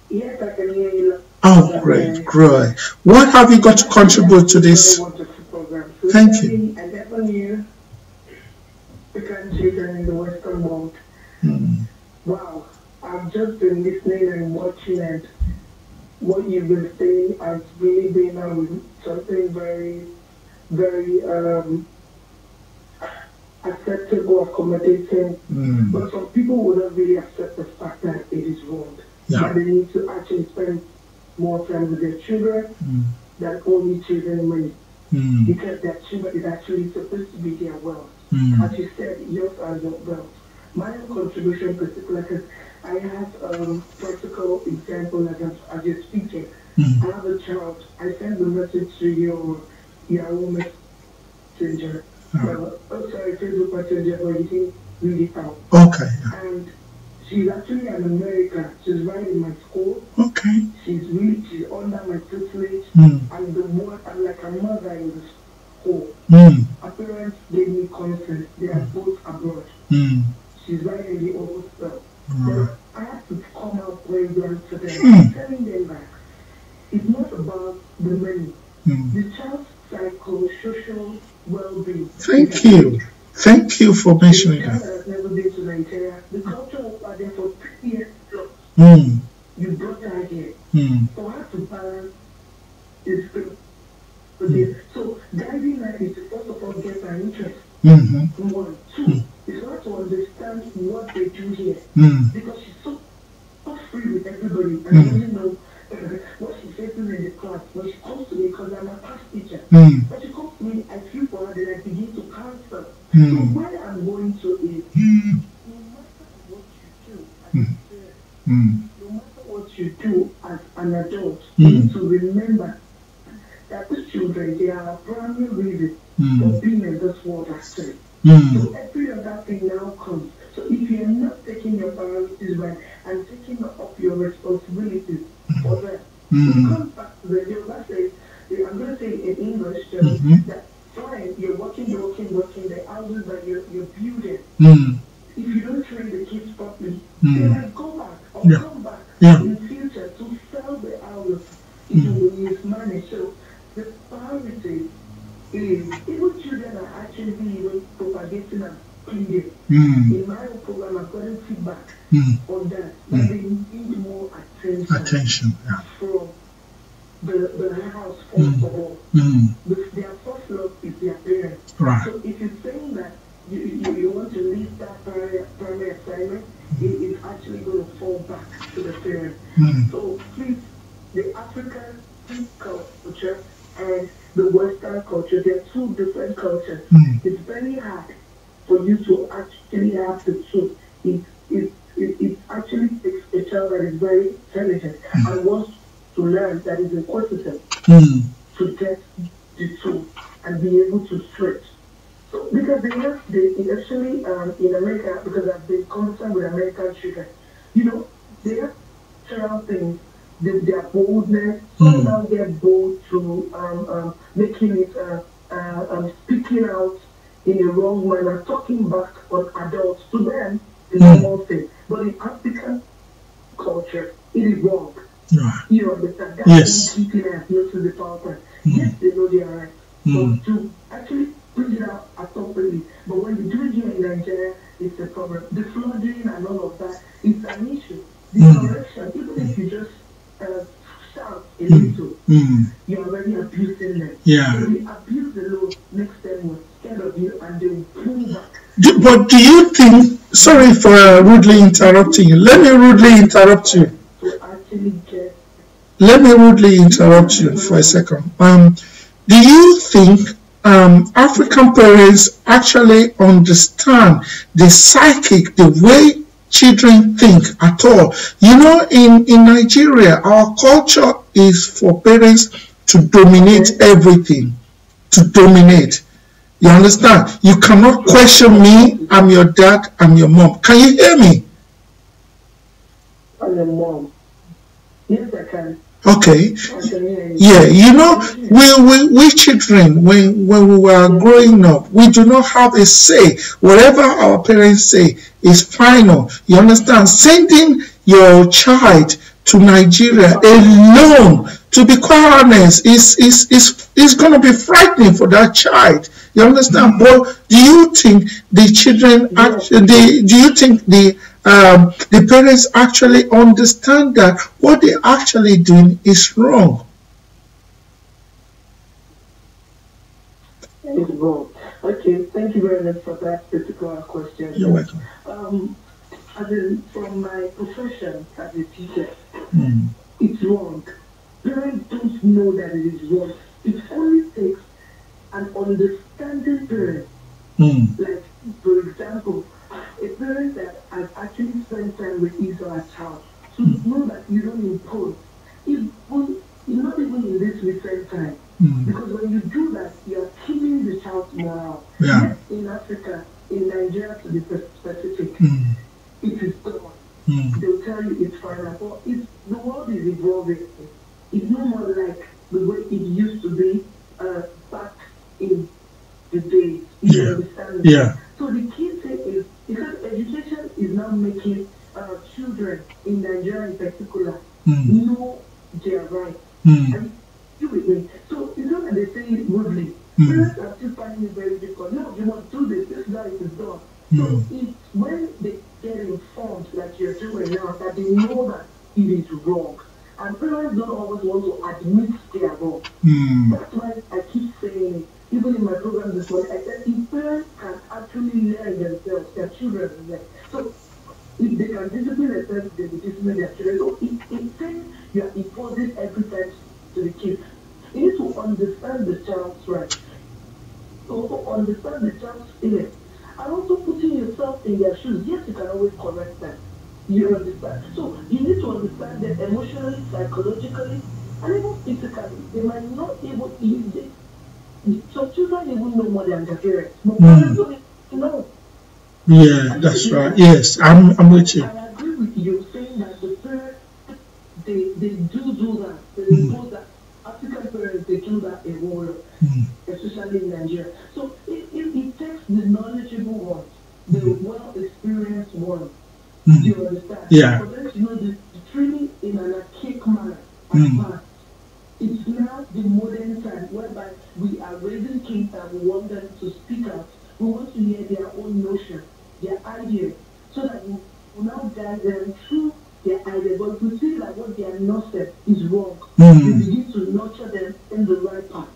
Yes, I can hear you. Oh, great. What have you got to contribute to this? Thank you. I never knew the country and in the Western world. Wow, I've just been listening and watching, and what you've been saying has really been something very, very acceptable, accommodating. But some people wouldn't really accept the fact that it is wrong. Yeah. That they need to actually spend more time with their children than only children money. Because their children is actually supposed to be their wealth. As you said, yours are your wealth. My own contribution in particular, because I have a practical example as you're speaking. I have a child. I send the message to your Yahoo Messenger. Sorry, Facebook Messenger, but you can read it out. Okay. And she's actually an American. She's right in my school. Okay. She's under my tutelage. I'm like a mother in the school. Her parents gave me consent. They are both abroad. She's right in the old stuff. I have to come out very blunt to them, telling them that it's not about the money. The child's psychosocial well-being. Thank you for mentioning that. The child has never been to Nigeria. The culture was there for 3 years plus. You brought her here. For her to balance is good. So guiding her is to first of all get her interest. 1, 2, is not to understand what they do here. Because she's so free with everybody. And you know what she faces in the class. When she comes to me, because I'm a class teacher, when she comes to me, I feel for her, then I begin to counsel. So where I'm going to is, no matter what you do as a parent, no matter what you do as an adult, you need to remember that these children, they are a primary reason for being in this world actually. So every other thing now comes. So if you're not taking your priorities right and taking up your responsibilities for them, it comes back to the deal. I'm going to say in English, that fine, you're working, working, the houses that you're building, if you don't train the kids properly, they might go back or come back in the future to sell the houses if you mismanage. So the priority is even children are actually even propagating and pleading. In my own program, I've gotten feedback on that. That they need more attention from the house first of all. Their first love is their parents. Right. So if you're saying that you want to leave that primary assignment, it's actually going to fall back to the parents. So please, the African culture and the Western culture, they're two different cultures. It's very hard for you to actually have the two. It actually takes a child that is very intelligent and wants to learn, that is inquisitive, to get the two and be able to switch. So because they actually in America, because I've been concerned with American children, they have several things. Their boldness, some now get bold to making it speaking out in a wrong manner, talking back on adults. To them, it's a normal thing. But in African culture, it is wrong. You understand? That's keeping as close to the power point. Yes, they know they are right. But to actually bring it out appropriately. But when you do it here in Nigeria, it's a problem. The flooding and all of that, it's an issue. The correction, even if you just shout a little, you're already abusing them. So they abuse the law, makes them scared of you, and they will pull back. But do you think, sorry for rudely interrupting you, let me rudely interrupt you. Let me rudely interrupt you for a second. Do you think African parents actually understand the psychic, the way children think at all? In Nigeria, our culture is for parents to dominate everything, to dominate. You understand? You cannot question me. I'm your dad. I'm your mom. Can you hear me? I'm your mom. Yes, I can. Okay. Yeah, we children, when we were growing up, we do not have a say. Whatever our parents say is final. You understand? Sending your child to Nigeria alone, to be quite honest, is going to be frightening for that child. You understand? But do you think the children actually, do you think the parents actually understand that what they're actually doing is wrong? It's wrong. Okay, thank you very much for that particular question. You're welcome. From my profession as a teacher, it's wrong. Parents don't know that it is wrong. It only takes an understanding parent. Like, for example, a parent that has actually spent time with his or her child to know that you don't impose. Not even in this recent time. Because when you do that, you are killing the child's morale. Yes, in Africa, in Nigeria to be specific, it is gone. They'll tell you it's fine. But the world is evolving. It's no more like the way it used to be back in the days. You understand? So the key thing is, because education is now making children in Nigeria in particular know their rights. And you with me. So it's not that they say it rudely. Parents are still finding it very difficult. No, you must do this. This is how it is done. So it's when they get informed, like you're doing now, that they know that it is wrong. And parents don't always want to admit they are wrong. That's why I keep saying it. Even in my program this morning, I said if parents can actually learn themselves, their children learn. So if they can discipline themselves, they will discipline their children. So it says you are imposing every time to the kids. You need to understand the child's rights. Also understand the child's feelings. And also putting yourself in their shoes. Yes, you can always correct them. You understand? So you need to understand them emotionally, psychologically, and even physically. They might not even use it. So children even know more than their parents. But parents don't know. Yeah, that's right. Yes, I'm with you. I agree with you saying that the parents, they do that. They impose that. African parents, they do that a whole lot, especially in Nigeria. So it takes the knowledgeable ones, the well-experienced ones. Do you understand? Yeah. For them to know the training in an archaic manner at past. It's now the modern time whereby we are raising kids and we want them to speak out. We want to hear their own notion, their ideas, so that we will now guide them through their ideas. But if we see that what they are not said is wrong, we begin to nurture them in the right path.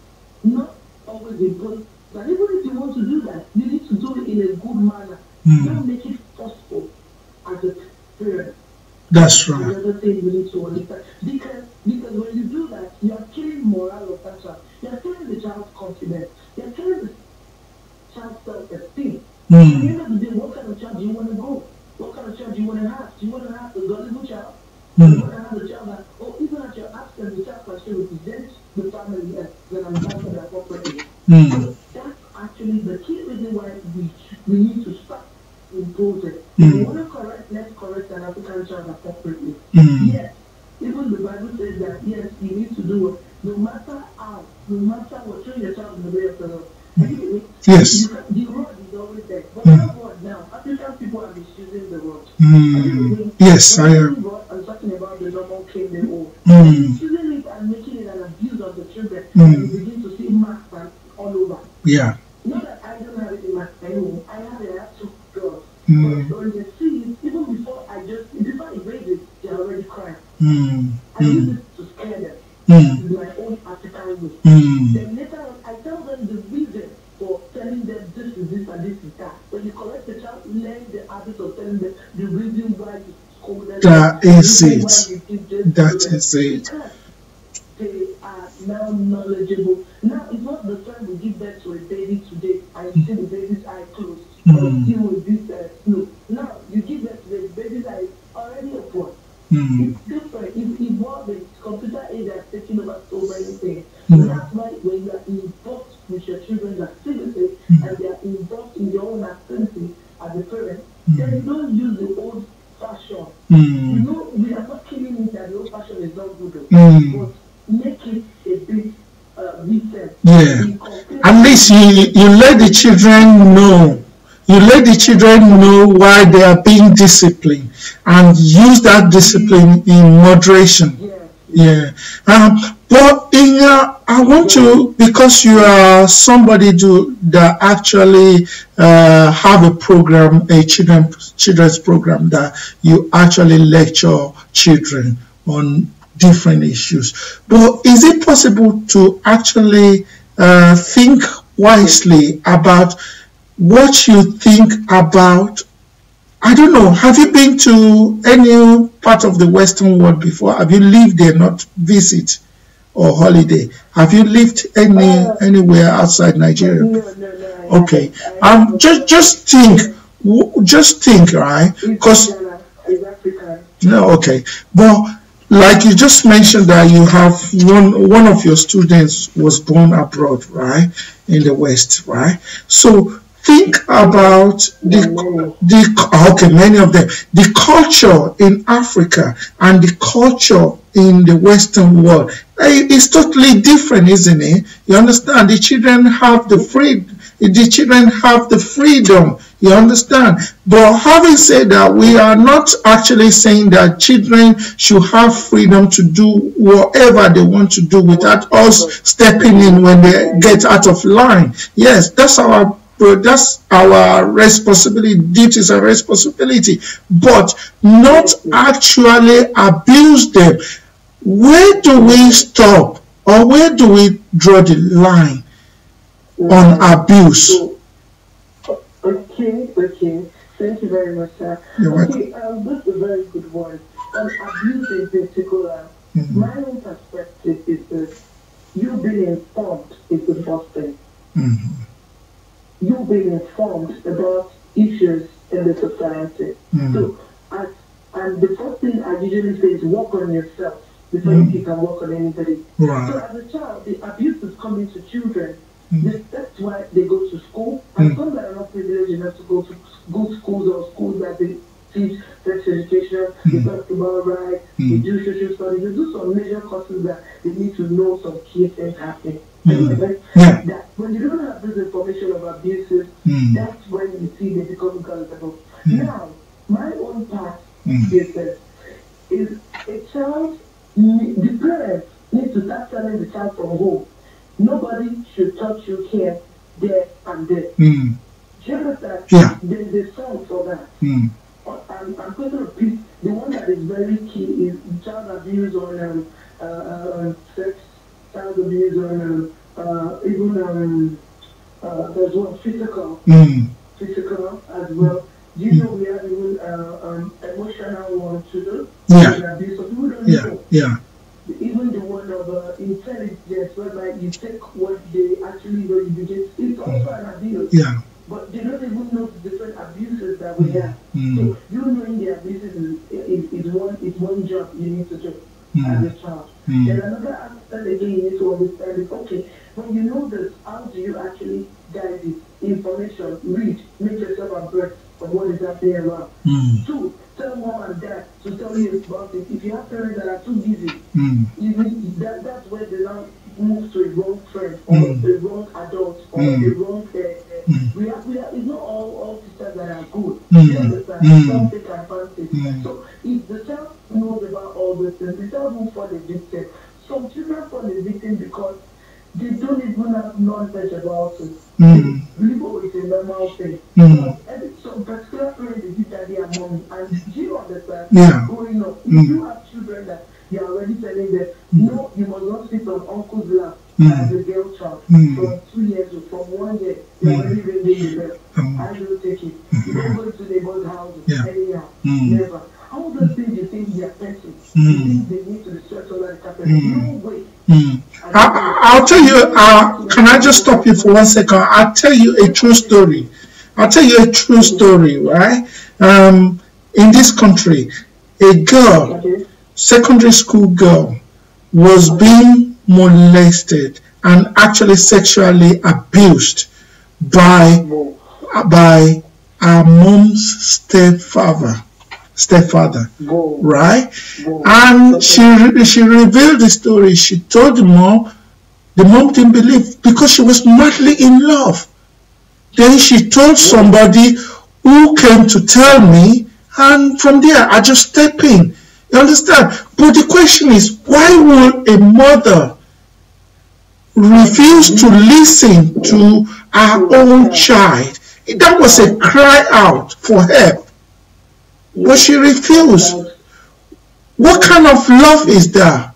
Not always important. But even if you want to do that, you need to do it in a good manner. Don't make it forceful as a parent. That's right. Another thing we need to understand. Because when you do that, you are killing morale of that child. You are killing the child's confidence. You are killing the child's self-esteem. At the end of the day, what kind of child do you want to go? What kind of child do you want to have? Do you want to have a gullible child? Do you want to have a child that, or even at your absence, the child can still represent the family that I'm talking about properly. So that's actually the key reason why we need to start imposing. If you want to correct, let's correct an African child appropriately. Yes, even the Bible says that, yes, you need to do it. No matter how, no matter what, train your child in the way of the Lord. Yes. The road is always there. But that word now, African people are misusing the road. Yes, I am. I'm talking about the normal cane they hold. Misusing it and making it an abuse of the children. And you begin to see marks all over. Yeah. Not that I don't have it in my home. I have two girls. But when they see it, even before I raise it, they are already crying. I use it to scare them. With my own African way. Then later on, I tell them the reason for telling them this is this and this is that. When you correct the child, learn the habit of telling them the reason why you scolded them. That is it. That is it. Because they are now knowledgeable. Now it's not the time we give birth to a baby today and you see the baby's eye closed or still with this snow. Now you give birth to the baby's eye already open. It's different. It's evolving. Computer age has taken over so many things. So that's why when you are involved with your children's activity and they are involved in your own activity as a parent, then you don't use the old fashion. You know, we are not killing it that the old fashion is not good, but make it a bit recent. Yeah. At least you let the children know. You let the children know why they are being disciplined and use that discipline in moderation. Yeah. But I want to, because you are somebody that actually have a program, a children's program that you actually lecture children on different issues. But is it possible to actually think wisely about what you think about, I don't know, have you been to any part of the Western world before? Have you lived there, not visit or holiday? Have you lived anywhere outside Nigeria? No. Okay. Just think, right? Because no, okay. But like you just mentioned that you have one of your students was born abroad, right, in the West, right? So think about many of them, the culture in Africa and the culture in the Western world is totally different, isn't it? You understand? The children have the freedom. You understand? But having said that, we are not actually saying that children should have freedom to do whatever they want to do without us stepping in when they get out of line. Yes, that's our responsibility, duties and responsibility, but not actually abuse them. Where do we stop, or where do we draw the line on abuse? Okay. Thank you very much, sir. This is a very good one. On abuse in particular, my own perspective is that you being informed is the first thing. You being informed about issues in the society. So, and the first thing I usually say is work on yourself before you can work on anybody. Right. So as a child, the abuse is coming to children. That's why they go to school, and some that are not privileged enough to go to good schools or schools that they teach sex education, they talk about rights, they do social studies, they do some major courses that they need to know some key things happening. That when you don't have this information of abuses, That's when you see they become gullible. Now, my own part is that is a child, the parents need to start telling the child from home. Nobody should touch you here, there, and there. Do you understand? Yeah. There's a song for that. I'm going to repeat. The one that is very key is child abuse on sex, child abuse on even there's one physical as well. Do you know we have even emotional one too? Yeah. Abuse. So people don't know. Yeah. Even the one of intelligence, whereby you take what they actually know, you begin. It's also an abuse. Yeah. But they don't even know the different abuses that we have. So you knowing the abuses is one job you need to do as a child. Then another aspect again you need to understand is, okay, when you know this, how do you actually guide it? Information, read, make yourself abreast of what is happening around. 2, tell mom and dad to tell you about it. If you have parents that are too busy, that's where they now move to a wrong friend or a wrong adult or a wrong it's not all sisters that are good. You understand? Some take advantage. So if the child knows about all this things, the child won't fall a victim. Some children fall a victim because they don't even have knowledge about it. They believe, oh, it's a normal thing. Some particular parents, they give daddy and mommy. And do you understand? Growing up, if you have children that you're already telling them, no, you must not sit on uncle's lap as a girl child from 2 years or from 1 year, you're already ringing the bell. I will take it. You don't go to neighbor's houses anyhow. Never. All those things you think they are petty. You think they need to be swept under the carpet. No way. I'll tell you, can I just stop you for 1 second? I'll tell you a true story. Right? In this country, a girl, secondary school girl, was being molested and actually sexually abused by her mom's stepfather, right? And she revealed the story. She told the mom didn't believe because she was madly in love. Then she told somebody who came to tell me, and from there I just stepped in. You understand? But the question is, why would a mother refuse to listen to her own child? That was a cry out for help. But she refused. What kind of love is that?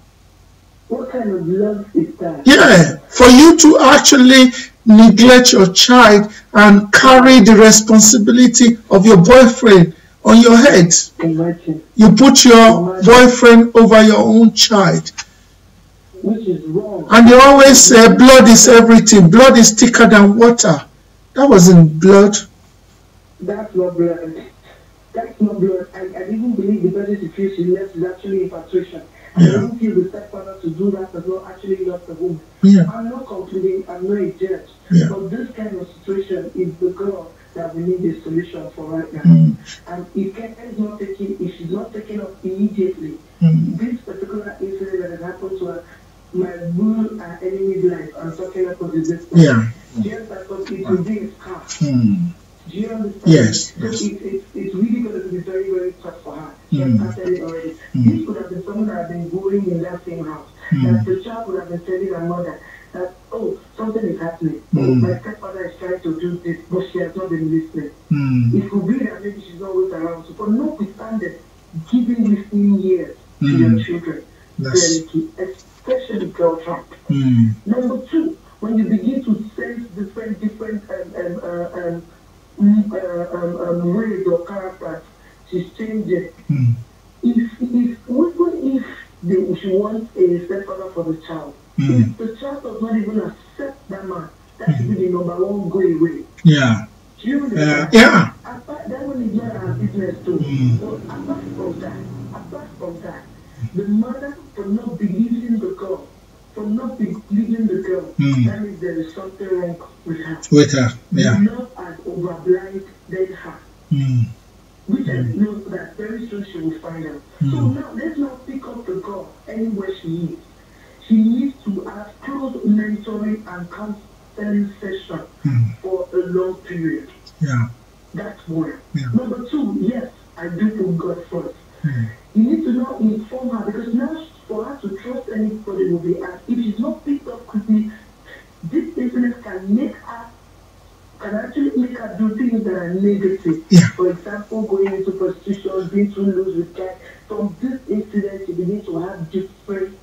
What kind of love is that? Yeah, for you to actually neglect your child and carry the responsibility of your boyfriend on your head. Imagine. You put your boyfriend over your own child. Which is wrong. And they always say blood is everything. Blood is thicker than water. That wasn't blood. That's not blood. That's not blood. I even believe the person she feels she left is actually infatuation. I don't feel the stepfather to do that as well actually lost the woman. I'm not complaining, I'm not a judge. But this kind of situation is the girl that we need a solution for right now. And if Kenya is not taking, if she's not taking up immediately, this particular incident that has happened to her might ruin our enemy's life. I'm talking about this. Just because it will be a scar. Do you understand? Yes. So it's really going to be very, very tough for her. She has started it already. This could have been someone that had been growing in that same house. That the child would have been telling her mother that, oh, something is happening. Oh, my stepfather is trying to do this, but she has not been listening. It could be that maybe she's always around. So, but notwithstanding, giving listening ears to your children, very key, especially girl child. Number 2, when you begin to sense different ways or characters, she's changing. If she wants a stepfather for the child, if the child does not even accept that man, that should be the number 1 go away. Yeah. Do you understand? That one is not our business too. So apart from that, the mother for not believing the girl, that means there is something wrong with her. Love has overblinded her. Which I know that very soon she will find out. So now let's not pick up the girl anywhere she is. She needs to have close mentoring and counseling session for a long period. Yeah. That's one. Yeah. Number two, yes, I do put God first. You need to now inform her, because now for her to trust anybody will be asked. If she's not picked up quickly, this business can actually make her do things that are negative. Yeah. For example, going into prostitution, being too loose with guys. From this incident, you begin to have different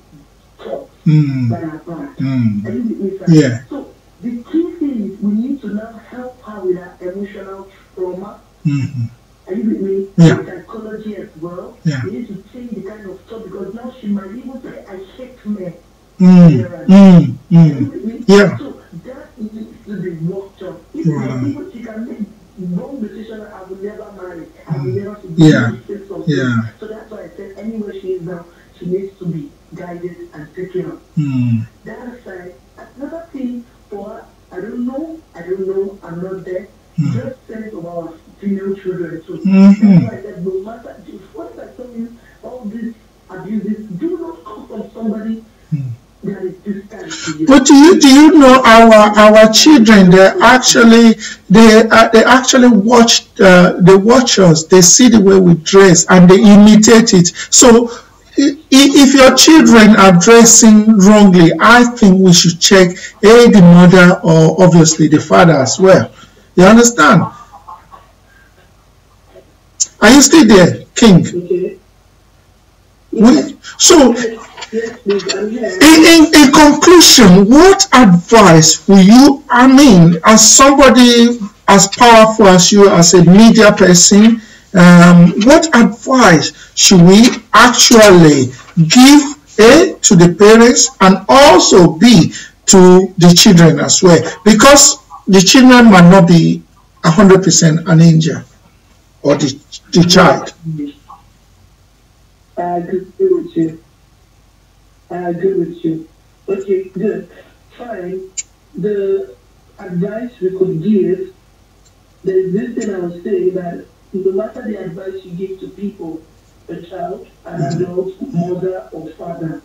thoughts that are bad. Are you with me, sir? Yeah. So the key thing is we need to now help her with her emotional trauma. Are you with me? Yeah. With psychology as well. Yeah. We need to change the kind of thought, because now she might even say, I hate men. Yeah. So that needs to be worked on. If she can make wrong decision, I will never marry. I will never say something. Yeah. So that's why I said anywhere she is now, she needs to be guided and taken up. That aside, another thing for her, I don't know, I'm not there. Just sense of our female children too. That's why I said, no matter what I tell you, all these abuses do not come from somebody that is distant to you. But do you know our children? They actually watch they watch us. They see the way we dress and they imitate it. So if your children are dressing wrongly, I think we should check the mother or obviously the father as well. You understand? Are you still there, King? Okay. So, in conclusion, what advice will you, as somebody as powerful as you, as a media person, what advice should we actually give, A, to the parents, and also B, to the children as well? Because the children might not be 100% an angel, or the child. I agree with you. Okay, good. Fine. The advice we could give, there's this thing I would say, that no matter the advice you give to people, a child, an adult, mother or father,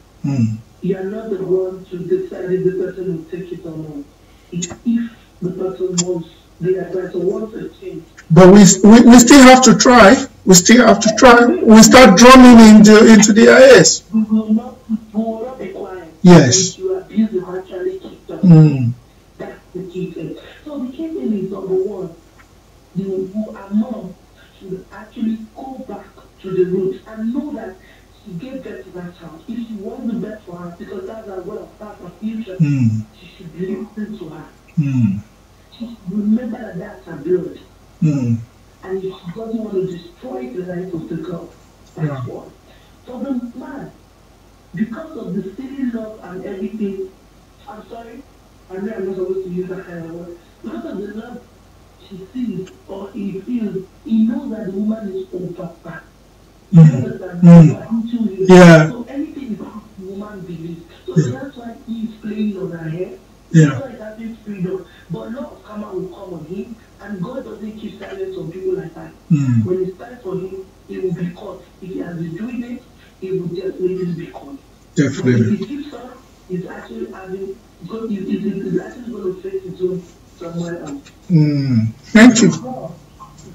you are not the one to decide if the person will take it or not. If the person wants the advice or wants a change. But we still have to try. We still have to try. We start drumming into their ears. We will not be quiet. Yes. You abuse them, actually keep them. That's the key thing. So the key thing is, number one, our mom should actually go back to the roots and know that she gave birth to that child. If she wants the best for her, because that's her wealth, that's her future, she should listen to her. She should remember that that's her blood. And if she doesn't want to destroy the life of the girl, that's one. So the man, because of the silly love and everything, I'm sorry, I know I'm not supposed to use that kind of word. Because of the love she sees or he feels, he knows that the woman is over. You understand? Yeah. So anything is what the woman believes. So that's why he's playing on her head. Yeah. That's why he's having freedom. But love of karma will come on him, and God doesn't keep silence on people like that. When it's time for him, he will be caught. If he has been doing it, he will definitely be caught. Definitely. But if he keeps on, he's actually he's actually going to face his own somewhere else. Thank you.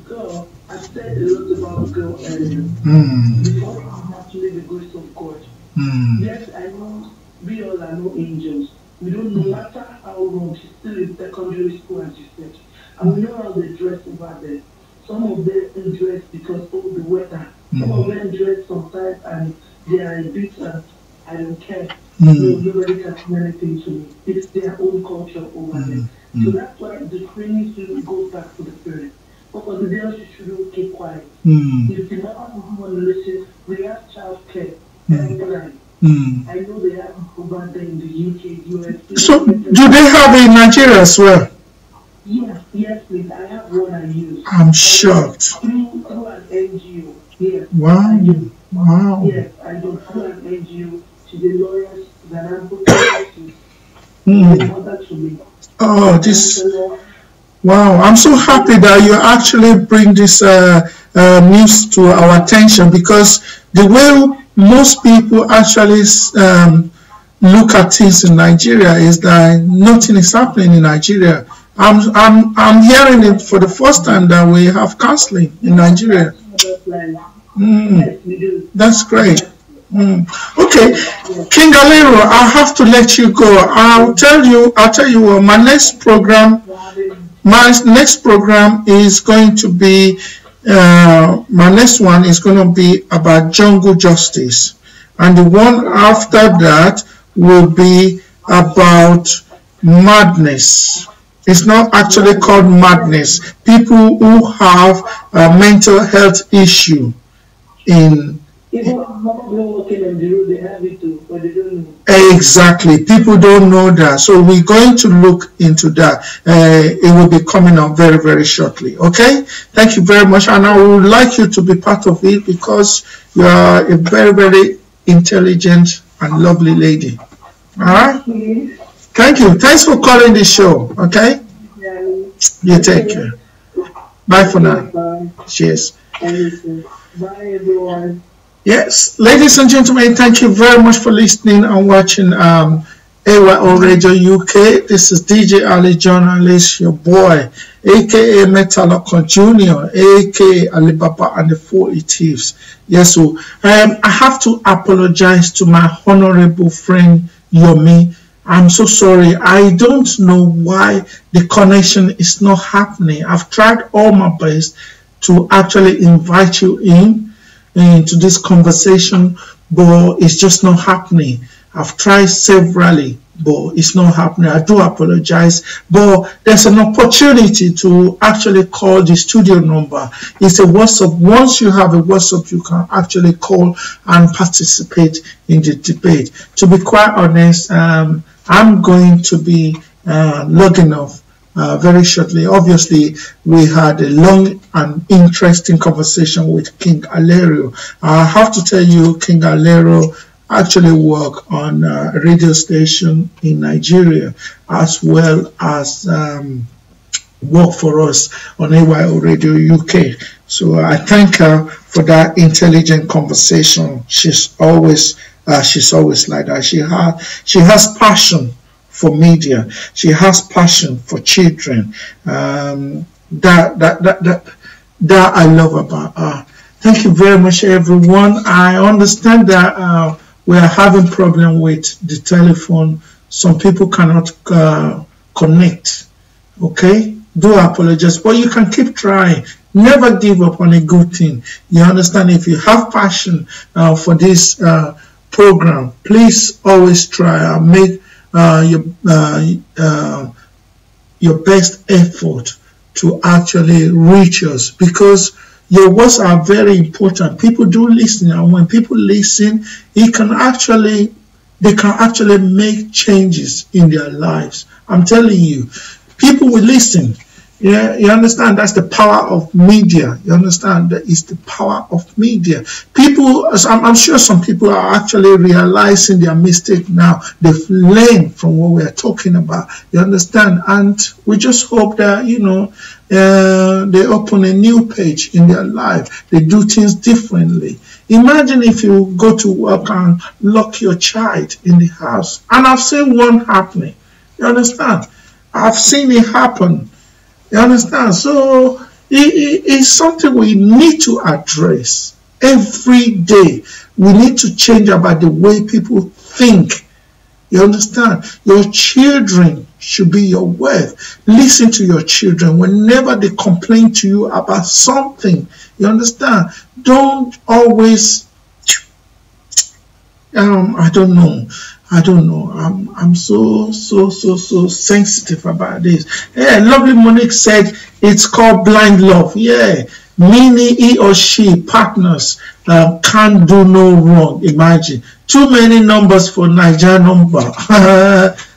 Girl, I said a lot about girl earlier. Before actually the grace of God. Yes, I know we all are no angels. We don't know, matter how wrong, she's still in secondary school, as you said. And we know how they dress over there. Some of them dress because of the weather. Some of them dress sometimes and they are a bit, I don't care. No, nobody can do anything to me. It's their own culture over there. So that's why the training should go back to the parents. But for the girls, you shouldn't keep quiet. If the mother doesn't want to listen, we have child care. I know they have over there in the UK, US. So, do they have in Nigeria as well? Yes, please. I have one I use. I'm shocked. Through an NGO. Yes. Wow. Wow. Yes, I do. Through an NGO. She's a lawyer. That I'm putting mother to me. Oh, this. Wow, I'm so happy that you actually bring this news to our attention, because the way most people actually look at things in Nigeria is that nothing is happening in Nigeria. I'm hearing it for the first time that we have counseling in Nigeria. That's great. Okay, King Alero, I have to let you go. I'll tell you what, my next program is going to be my next one is going to be about jungle justice, and the one after that will be about madness. It's not actually called madness. People who have a mental health issue Exactly. People don't know that. So we're going to look into that. It will be coming up very, very shortly. Okay? Thank you very much. And I would like you to be part of it because you are a very, very intelligent and lovely lady. All right? Thank you. Thanks for calling the show. Okay? You take care. Bye for now. Cheers. Bye, everyone. Yes, ladies and gentlemen, thank you very much for listening and watching AYO Radio UK. This is DJ Ali Journalist, your boy, aka Metalocon Jr., aka Alibaba and the 40 Thieves. Yes, so I have to apologize to my honorable friend Yomi. I'm so sorry. I don't know why the connection is not happening. I've tried all my best to actually invite you into this conversation, but it's just not happening. I've tried severally, but it's not happening. I do apologize, but there's an opportunity to actually call the studio number. It's a WhatsApp. Once you have a WhatsApp, you can actually call and participate in the debate. To be quite honest, I'm going to be logging off very shortly. Obviously, we had a long and interesting conversation with King Alero. I have to tell you, King Alero actually worked on a radio station in Nigeria, as well as work for us on AYO Radio UK. So I thank her for that intelligent conversation. She's always like that. She has passion for media. She has passion for children. That I love about her. Thank you very much, everyone. I understand that we are having problem with the telephone. Some people cannot connect. Okay, do apologize, but you can keep trying. Never give up on a good thing. You understand? If you have passion for this program, please always try and make your best effort to actually reach us, because your words are very important. People do listen, and when people listen, they can actually make changes in their lives. I'm telling you, people will listen. Yeah, you understand? That's the power of media. You understand? That is the power of media. People, I'm sure some people are actually realizing their mistake now. They've learned from what we are talking about. You understand? And we just hope that, they open a new page in their life. They do things differently. Imagine if you go to work and lock your child in the house. And I've seen one happening. You understand? I've seen it happen. You understand? So it's something we need to address every day. We need to change about the way people think. You understand? Your children should be your wealth. Listen to your children whenever they complain to you about something. You understand? Don't always, I don't know. I'm so sensitive about this. Yeah, lovely Monique said it's called blind love. Yeah, meaning he or she partners can't do no wrong. Imagine too many numbers for Niger number.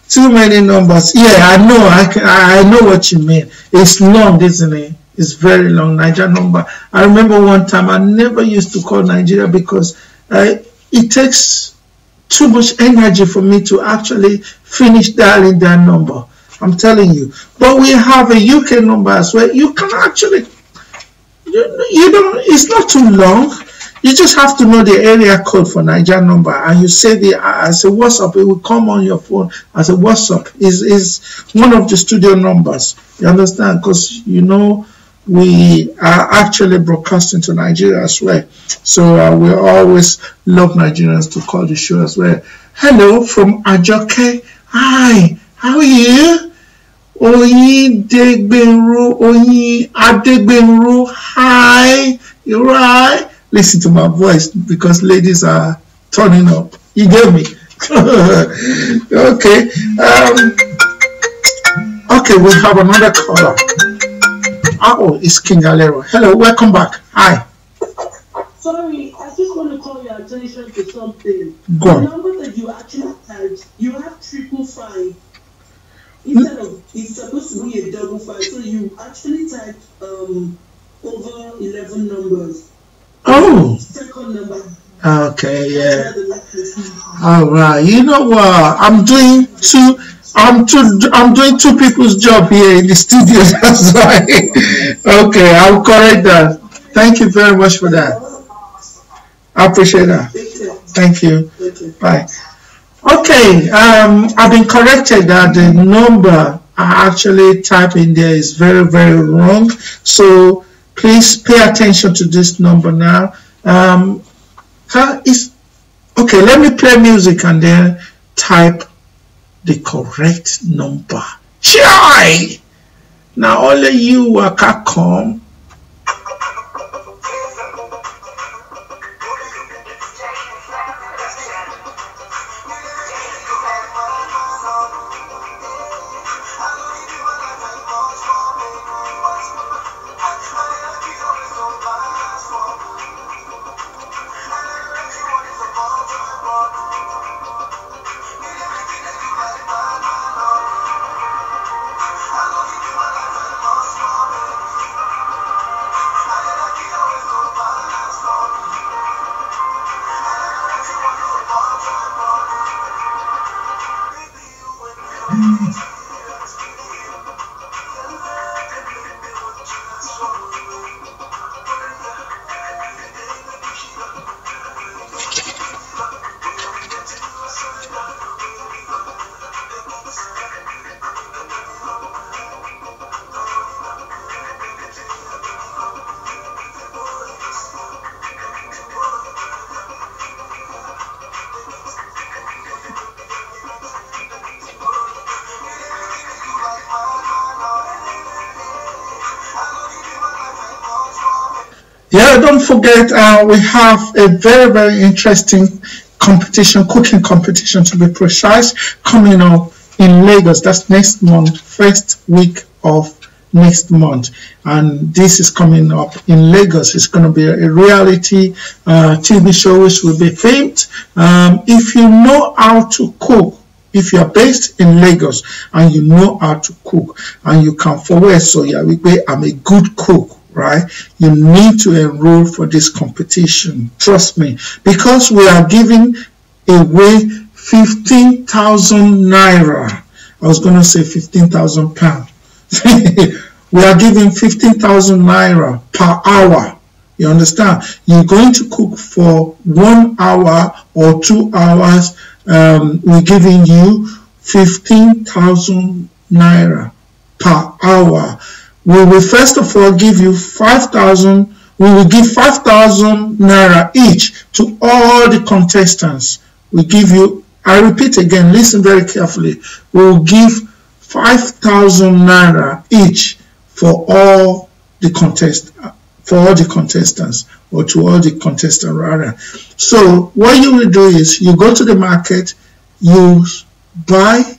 Too many numbers. Yeah, I know. I know what you mean. It's long, isn't it? It's very long. Niger number. I remember one time I never used to call Nigeria because it takes too much energy for me to actually finish dialing that number. I'm telling you. But we have a UK number as well. You can actually, you don't, it's not too long. You just have to know the area code for Niger number, and you say as a WhatsApp. It will come on your phone as a WhatsApp. Is one of the studio numbers. You understand? Because you know we are actually broadcasting to Nigeria as well. So we always love Nigerians to call the show as well. Hello from Ajoke. Hi, how are you? Oyin Adegbenru. Hi, you're right. Listen to my voice because ladies are turning up. You get me? Okay. Okay, we have another caller. Oh, it's King Alero. Hello, welcome back. Hi. Sorry, I just want to call your attention to something. Go on. The number that you actually typed, you have 555. Instead of, it's supposed to be a 55, so you actually typed over 11 numbers. Oh. Second number. Okay, yeah. All right. You know what? I'm doing two people's job here in the studio. That's why. Okay, I'll correct that. Thank you very much for that. I appreciate that. Thank you. Bye. Okay, I've been corrected that the number I actually type in there is very, very wrong. So please pay attention to this number now. Okay, let me play music and then type the correct number. Chai! Now only you can come. Yeah, don't forget, we have a very, very interesting competition, cooking competition to be precise, coming up in Lagos. That's next month, first week of next month. And this is coming up in Lagos. It's going to be a reality TV show which will be filmed. If you know how to cook, if you are based in Lagos and you know how to cook and you can forward, so yeah, I'm a good cook, right? You need to enroll for this competition. Trust me, because we are giving away 15,000 naira. I was going to say 15,000 pounds. We are giving 15,000 naira per hour. You understand? You're going to cook for 1 hour or 2 hours. We're giving you 15,000 naira per hour. We will first of all give you 5,000. We will give 5,000 naira each to all the contestants. We give you, I repeat again, listen very carefully. We will give 5,000 naira each for all the contestants, or to all the contestants rather. So what you will do is you go to the market, you buy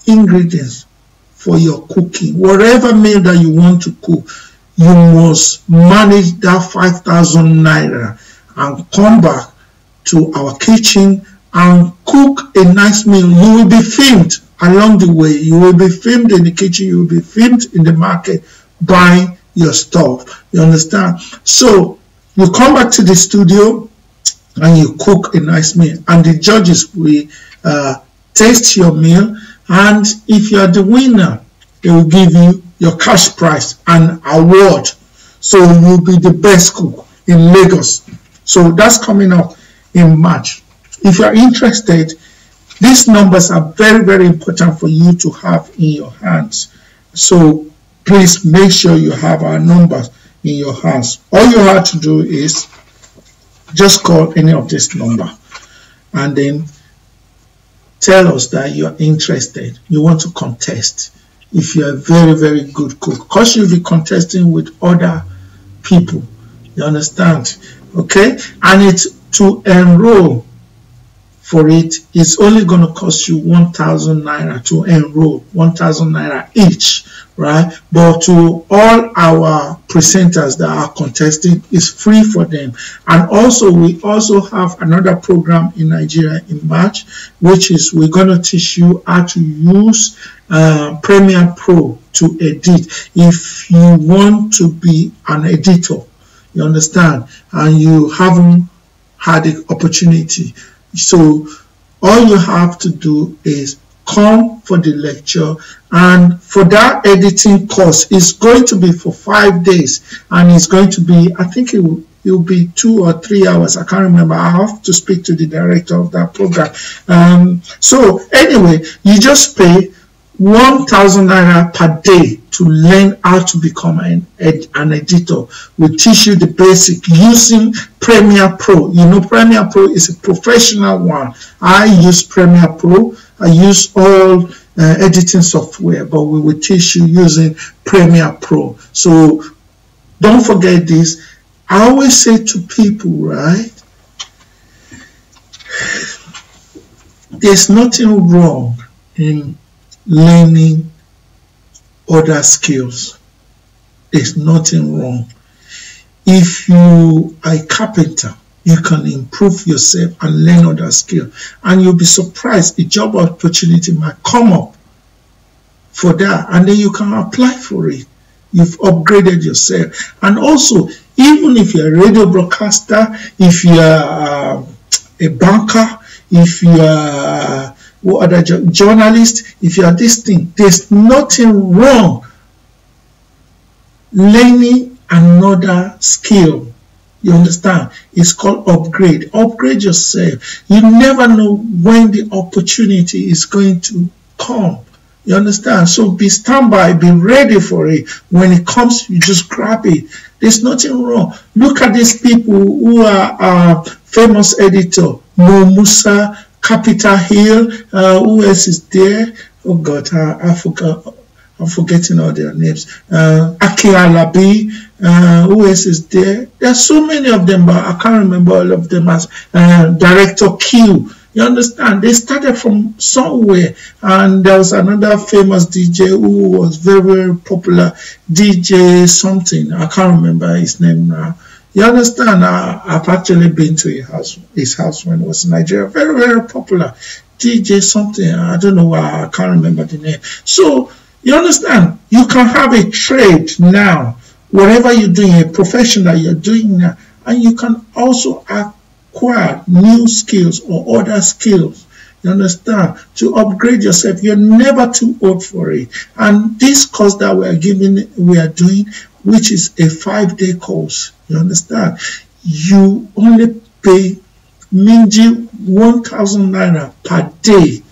ingredients for your cooking. Whatever meal that you want to cook, you must manage that 5,000 naira and come back to our kitchen and cook a nice meal. You will be filmed along the way. You will be filmed in the kitchen. You will be filmed in the market buying your stuff. You understand? So you come back to the studio and you cook a nice meal, and the judges will taste your meal, and if you are the winner, they will give you your cash prize and award. So you'll be the best cook in Lagos. So that's coming up in March. If you are interested, these numbers are very, very important for you to have in your hands. So please make sure you have our numbers in your hands. All you have to do is just call any of this number and then tell us that you are interested, you want to contest. If you are a very, very good cook, because you'll be contesting with other people, you understand? Okay, and it's to enroll for it, it's only going to cost you 1,000 naira to enroll, 1,000 naira each, right? But to all our presenters that are contesting, it's free for them. And also, we also have another program in Nigeria in March, which is we're going to teach you how to use Premiere Pro to edit. If you want to be an editor, you understand, and you haven't had the opportunity. So all you have to do is come for the lecture, and for that editing course, it's going to be for 5 days, and it's going to be, I think it will be 2 or 3 hours. I can't remember. I have to speak to the director of that program. So anyway, you just pay 1,000 naira per day to learn how to become an editor. We teach you the basic using Premiere Pro. You know, Premiere Pro is a professional one. I use Premiere Pro. I use all editing software, but we will teach you using Premiere Pro. So don't forget this. I always say to people, right, there's nothing wrong in learning other skills. There's nothing wrong. If you are a carpenter, you can improve yourself and learn other skills, and you'll be surprised a job opportunity might come up for that, and then you can apply for it. You've upgraded yourself. And also, even if you're a radio broadcaster, if you're a banker, if you're what other journalist, if you are this thing, there's nothing wrong learning another skill. You understand? It's called upgrade. Upgrade yourself. You never know when the opportunity is going to come. You understand? So be standby, be ready for it. When it comes, you just grab it. There's nothing wrong. Look at these people who are famous editor, Mo Musa, Capita Hill, who else is there? Oh God, I forgot. I'm forgetting all their names. Aki Alabi, who else is there? There are so many of them, but I can't remember all of them as Director Q. You understand? They started from somewhere, and there was another famous DJ who was very, very popular, DJ something. I can't remember his name now. You understand? I've actually been to his house when it was in Nigeria. Very, very popular. DJ something. I don't know why. I can't remember the name. So, you understand? You can have a trade now. Whatever you're doing, a profession that you're doing now. And you can also acquire new skills or other skills. You understand? To upgrade yourself. You're never too old for it. And this course that we are doing, which is a 5-day course. You understand? You only pay mingy 1,000 naira per day.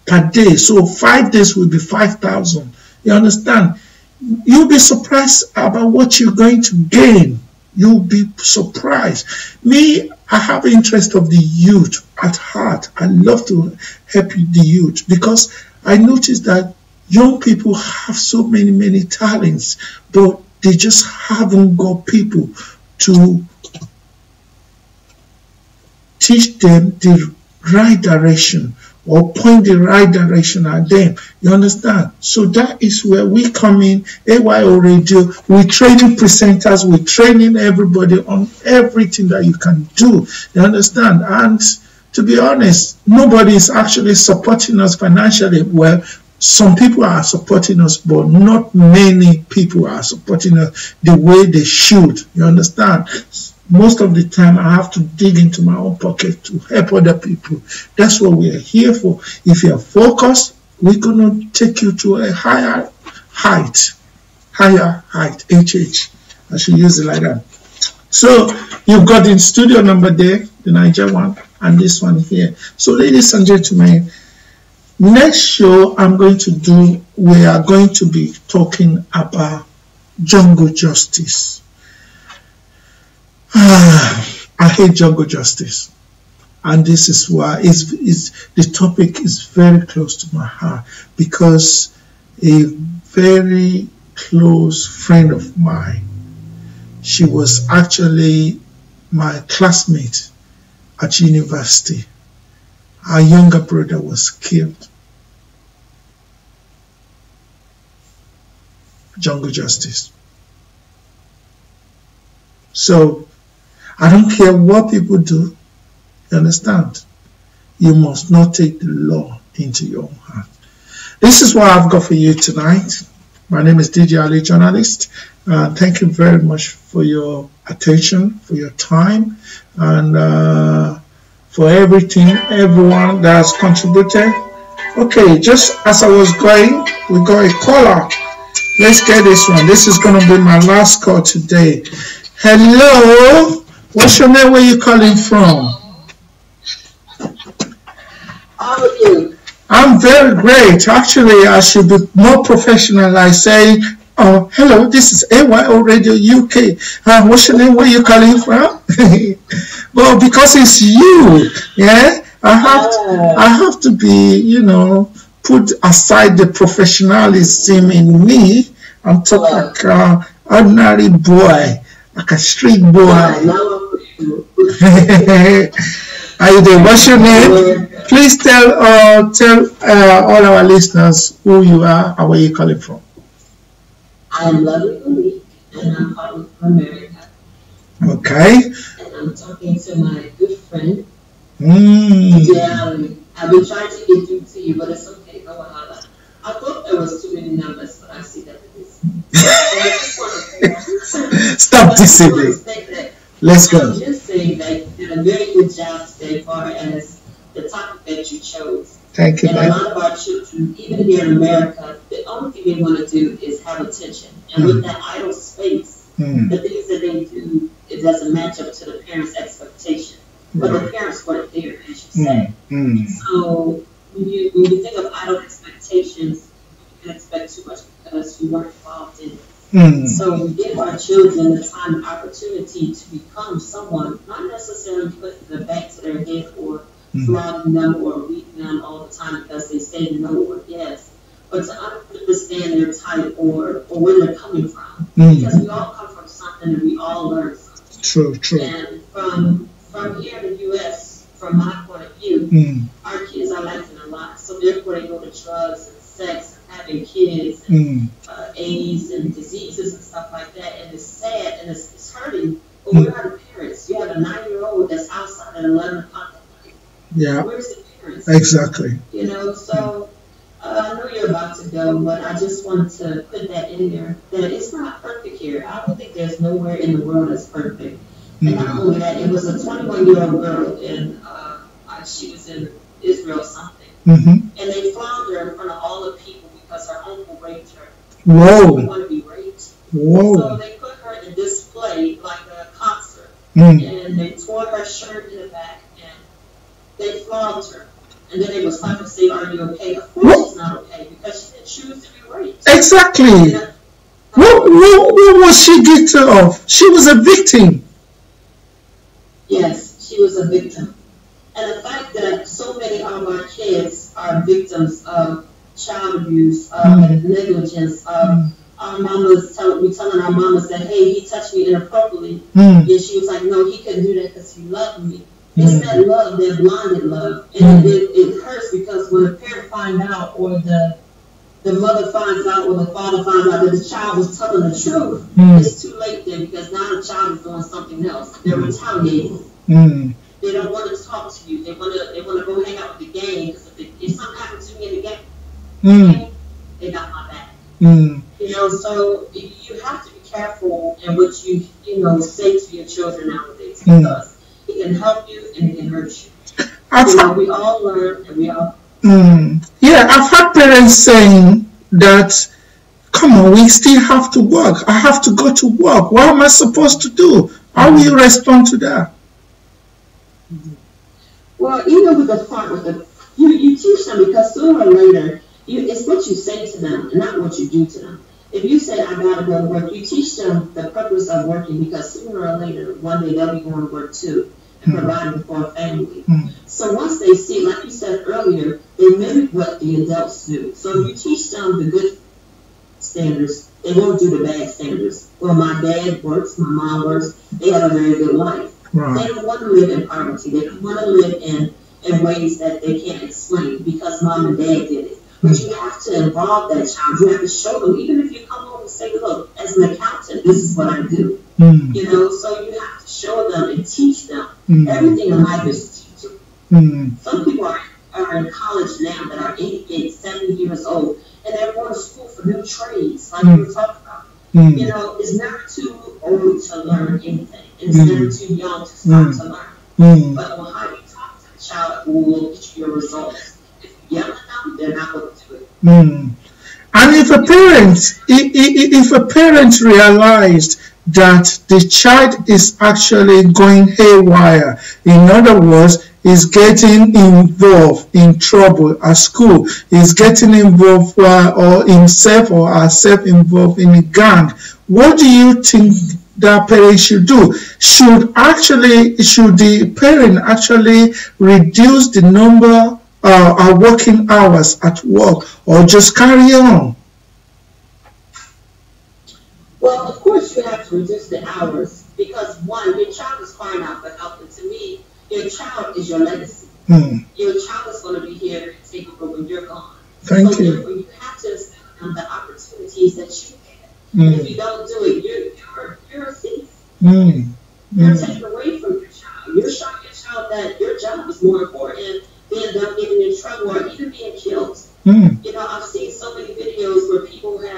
Per day. So 5 days will be 5,000. You understand? You'll be surprised about what you're going to gain. You'll be surprised. Me, I have interest of the youth at heart. I love to help the youth because I noticed that young people have so many talents, but they just haven't got people to teach them the right direction or point the right direction at them. You understand? So that is where we come in. AYO Radio, we're training presenters, we're training everybody on everything that you can do. You understand? And to be honest, nobody is actually supporting us financially. Well, some people are supporting us, but not many people are supporting us the way they should. You understand? Most of the time, I have to dig into my own pocket to help other people. That's what we are here for. If you are focused, we're going to take you to a higher height. HH. I should use it like that. So you've got the studio number there, the Niger one, and this one here. So ladies and gentlemen, next show we are going to be talking about jungle justice. I hate jungle justice. And this is why the topic is very close to my heart, because a very close friend of mine, she was actually my classmate at university. Her younger brother was killed. Jungle justice. So I don't care what people do, you understand? You must not take the law into your own hand. This is what I've got for you tonight. My name is DJ Ali, journalist. Thank you very much for your attention, for your time, and for everything, everyone that has contributed. Okay, just as I was going, we got a caller. Let's get this one. This is going to be my last call today. Hello. What's your name? Where are you calling from? How are you? I'm very great. Actually, I should be more professional. I say, oh, hello, this is AYO Radio UK. What's your name? Where are you calling from? Well, because it's you, yeah, I have to be, you know, put aside the professionalism in me and talk like an ordinary boy, like a street boy. How you doing? What's your name? Please tell all our listeners who you are and where you're calling from. I'm Lovely Malik, and I'm calling from America. Okay. And I'm talking to my good friend, Jerry. I've been trying to get through to you, but it's okay. Go ahead. I thought there was too many numbers, but I see that it is. Stop deceiving. Let's go. I'm just saying that you did a very good job today as far as the topic that you chose. Thank you. And a lot of our children, even here in America, the only thing they want to do is have attention. And with that idle space, the things that they do, it doesn't match up to the parents' expectation. But the parents weren't there, as you said. So when you think of idle expectations, you can expect too much because you weren't involved in it. So we give our children the time and opportunity to become someone, not necessarily putting the back to their head or flogging them or beating them all the time because they say no or yes, but to understand their type or where they're coming from. Because we all come from something and we all learn something. True. And from here in the U.S., from my point of view, our kids are lacking a lot. So therefore they go to drugs and sex and having kids and AIDS and diseases and stuff like that. And it's sad and it's hurting. But where are the parents? You have a 9-year-old that's outside at 11 o'clock at night. Yeah. Where's the parents? Exactly. You know, so I know you're about to go, but I just wanted to put that in there, that it's not perfect here. I don't think there's nowhere in the world that's perfect. And not only that, it was a 21-year-old girl, and she was in Israel or something. And they flogged her in front of all the people because her uncle raped her. Whoa. She didn't want to be raped. Whoa. So they put her in a display like a concert. And they tore her shirt in the back, and they flogged her. And then they was trying to say, are you okay? Of course she's not okay, because she didn't choose to be raped. Exactly. You know, what was she guilty of? She was a victim. Yes, she was a victim. And the fact that so many of our kids are victims of child abuse, of negligence, of our mamas telling our mamas that, hey, he touched me inappropriately. And she was like, no, he couldn't do that because he loved me. It's that love, that blinded love. And it hurts because when a parent finds out, or the mother finds out, or the father finds out that the child was telling the truth, it's too late then, because now the child is doing something else. They're retaliating. They don't want to talk to you. They want to go hang out with the gang, because if something happens to me in the gang, they got my back. You know, so you have to be careful in what you say to your children nowadays, because it can help you and it can hurt you. We all learn, and we all. Yeah, I've had parents saying that, come on, we still have to work. I have to go to work. What am I supposed to do? How will you respond to that? Well, even with the part with the, you teach them, because sooner or later, it's what you say to them and not what you do to them. If you say, I gotta go to work, you teach them the purpose of working, because sooner or later, one day they'll be going to work too and providing for a family. So once they see, like you said earlier, they mimic what the adults do. So if you teach them the good standards, they won't do the bad standards. Well, my dad works, my mom works, they have a very good life. Right. They don't want to live in poverty. They don't want to live in ways that they can't explain because mom and dad did it. But you have to involve that child. You have to show them, even if you come home and say, look, as an accountant, this is what I do. You know, so you have to show them and teach them. Everything in life is teaching. Some people are in college now that are 88, 70 years old, and they're going to school for new trades, like we were talking about. You know, it's never too old to learn anything. It's never too young to start to learn. But how you talk to the child will get you your results. If you yell at them, they're not going to do it. And if a parent realized that the child is actually going haywire, in other words, is getting involved in trouble at school, is getting involved or himself or herself involved in a gang, what do you think that parent should do? Should the parent actually reduce the number of working hours at work, or just carry on? Well, of course you have to reduce the hours, because one, your child is crying out for help, and to me, your child is your legacy. Your child is going to be here and take over when you're gone. Thank you. Therefore, you have to expand the opportunities that you have. If you don't do it, you're a thief. You're taken away from your child. You're showing your child that your job is more important than them getting in trouble or even being killed. You know, I've seen so many videos where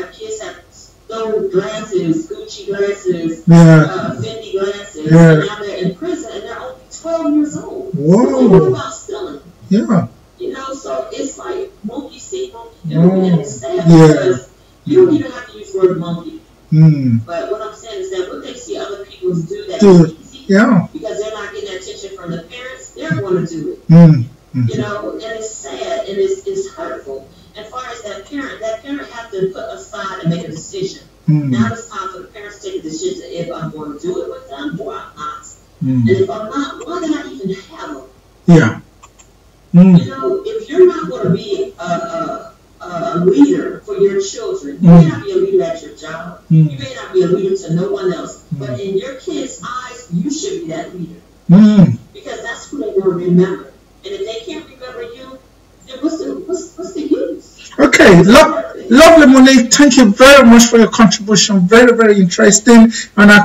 kids have stolen glasses, Gucci glasses, Fendi glasses, and now they're in prison and they're only 12 years old. Whoa. So they know about stealing. Yeah. You know, so it's like monkey see, monkey do, and it's sad because you don't even have to use the word monkey. But what I'm saying is that when they see other people do that easy, because they're not getting attention from the parents, they're going to do it. You know, and it's sad and it's hurtful. As far as that parent have to put aside and make a decision. Now it's time for the parents to take a decision if I'm going to do it with them or I'm not. And if I'm not, why did I even have them? You know, if you're not going to be a leader for your children, you may not be a leader at your job. You may not be a leader to no one else. But in your kids' eyes, you should be that leader. Because that's who they're going to remember. And if they can't remember you, then what's the use? Okay, lovely Monique, thank you very much for your contribution. Very, very interesting. And I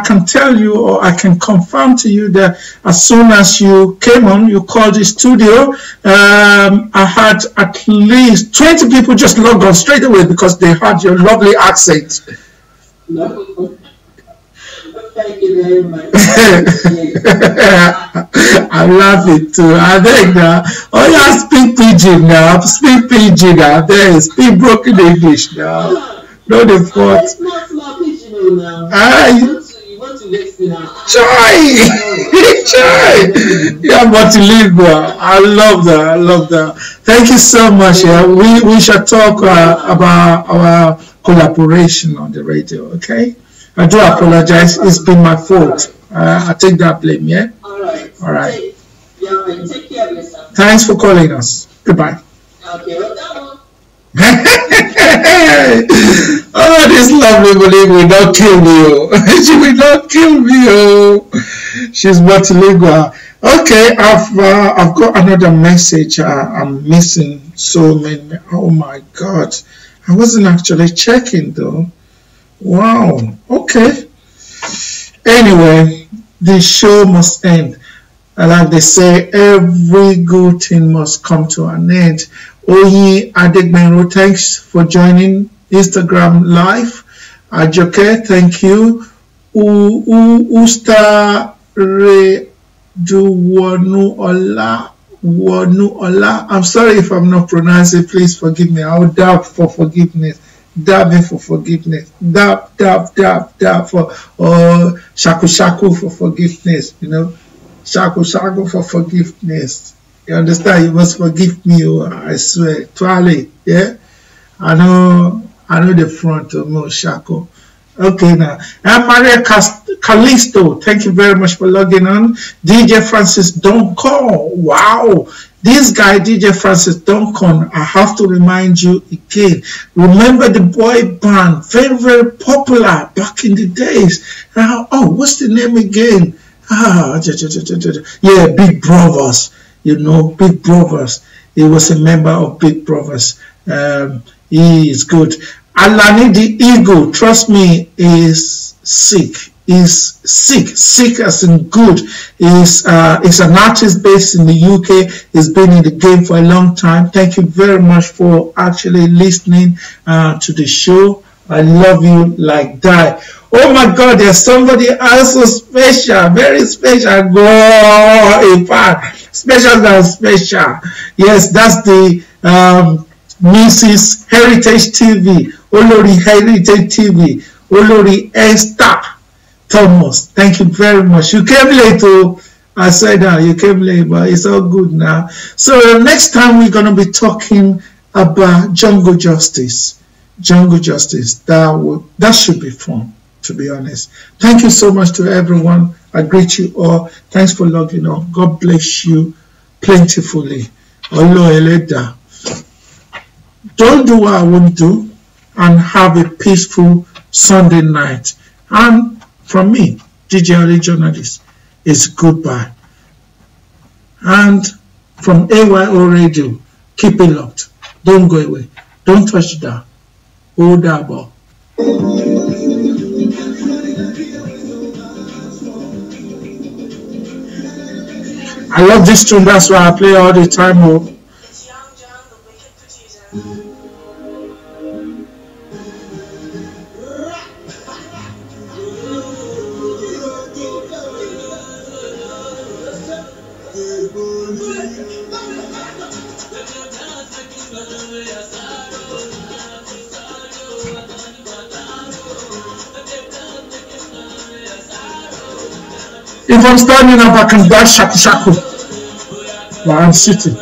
can tell you, or I can confirm to you that as soon as you came on, you called the studio, I had at least 20 people just logged on straight away because they heard your lovely accent. Thank you very much. I love it too. I think now, speak pidgin now. Speak pidgin now. There, speak broken English now. No, the fault. It's not small pidgin now. You want to mix me now. Try. Yeah, multilingual. I love that. Thank you so much. Yeah, we shall talk about our collaboration on the radio. Okay. I do apologize. It's been my fault. I take that blame, yeah? All right. Take care of yourself. Thanks for calling us. Goodbye. Okay, well done. Oh, this lovely Monique will not kill me. She will not kill me. She's multilingual. Okay, I've got another message. I'm missing so many. Oh my God. I wasn't actually checking though. Wow. Okay. Anyway, the show must end. Like they say, every good thing must come to an end. Oyi Adegbenro, thanks for joining Instagram Live. Ajoke, thank you. Usta Reduwanuola. I'm sorry if I'm not pronouncing. Please forgive me. I'll dab for forgiveness. Dabbing for forgiveness. Dab for Shaku shaku for forgiveness, you know. Shaku shaku for forgiveness. You understand? You must forgive me, oh, I swear. Twale, yeah? I know the front of Mo Shaku. Okay, now. And Maria Callisto, thank you very much for logging on. DJ Francis Doncon, wow. This guy, DJ Francis Doncon, I have to remind you again. Remember the boy band, very, very popular back in the days. Oh, what's the name again? Yeah, Big Brothers. You know, Big Brothers. He was a member of Big Brothers. He is good. Alani the Eagle, trust me, is sick. Is sick as in good. Is an artist based in the UK. He's been in the game for a long time. Thank you very much for actually listening to the show. I love you like that. Oh my God, there's somebody else so special, very special. Go, in fact, special than special. Yes, that's the Mrs. Heritage TV, Olori Heritage TV, Olori Esther Thomas. Thank you very much. You came late, oh. I said that you came late, but it's all good now. So next time we're gonna be talking about jungle justice. Jungle justice. That should be fun, to be honest. Thank you so much to everyone. I greet you all. Thanks for logging on. God bless you plentifully. Olo Eleda. Don't do what I won't do, and have a peaceful Sunday night. And from me, DJ Ali Journalist, is goodbye. And from AYO Radio, keep it locked. Don't go away. Don't touch that. Hold that ball. I love this tune, that's why I play all the time. Oh. It's Young John, the wicked producer. If I'm standing up, I can dance shaku shaku while I'm sitting.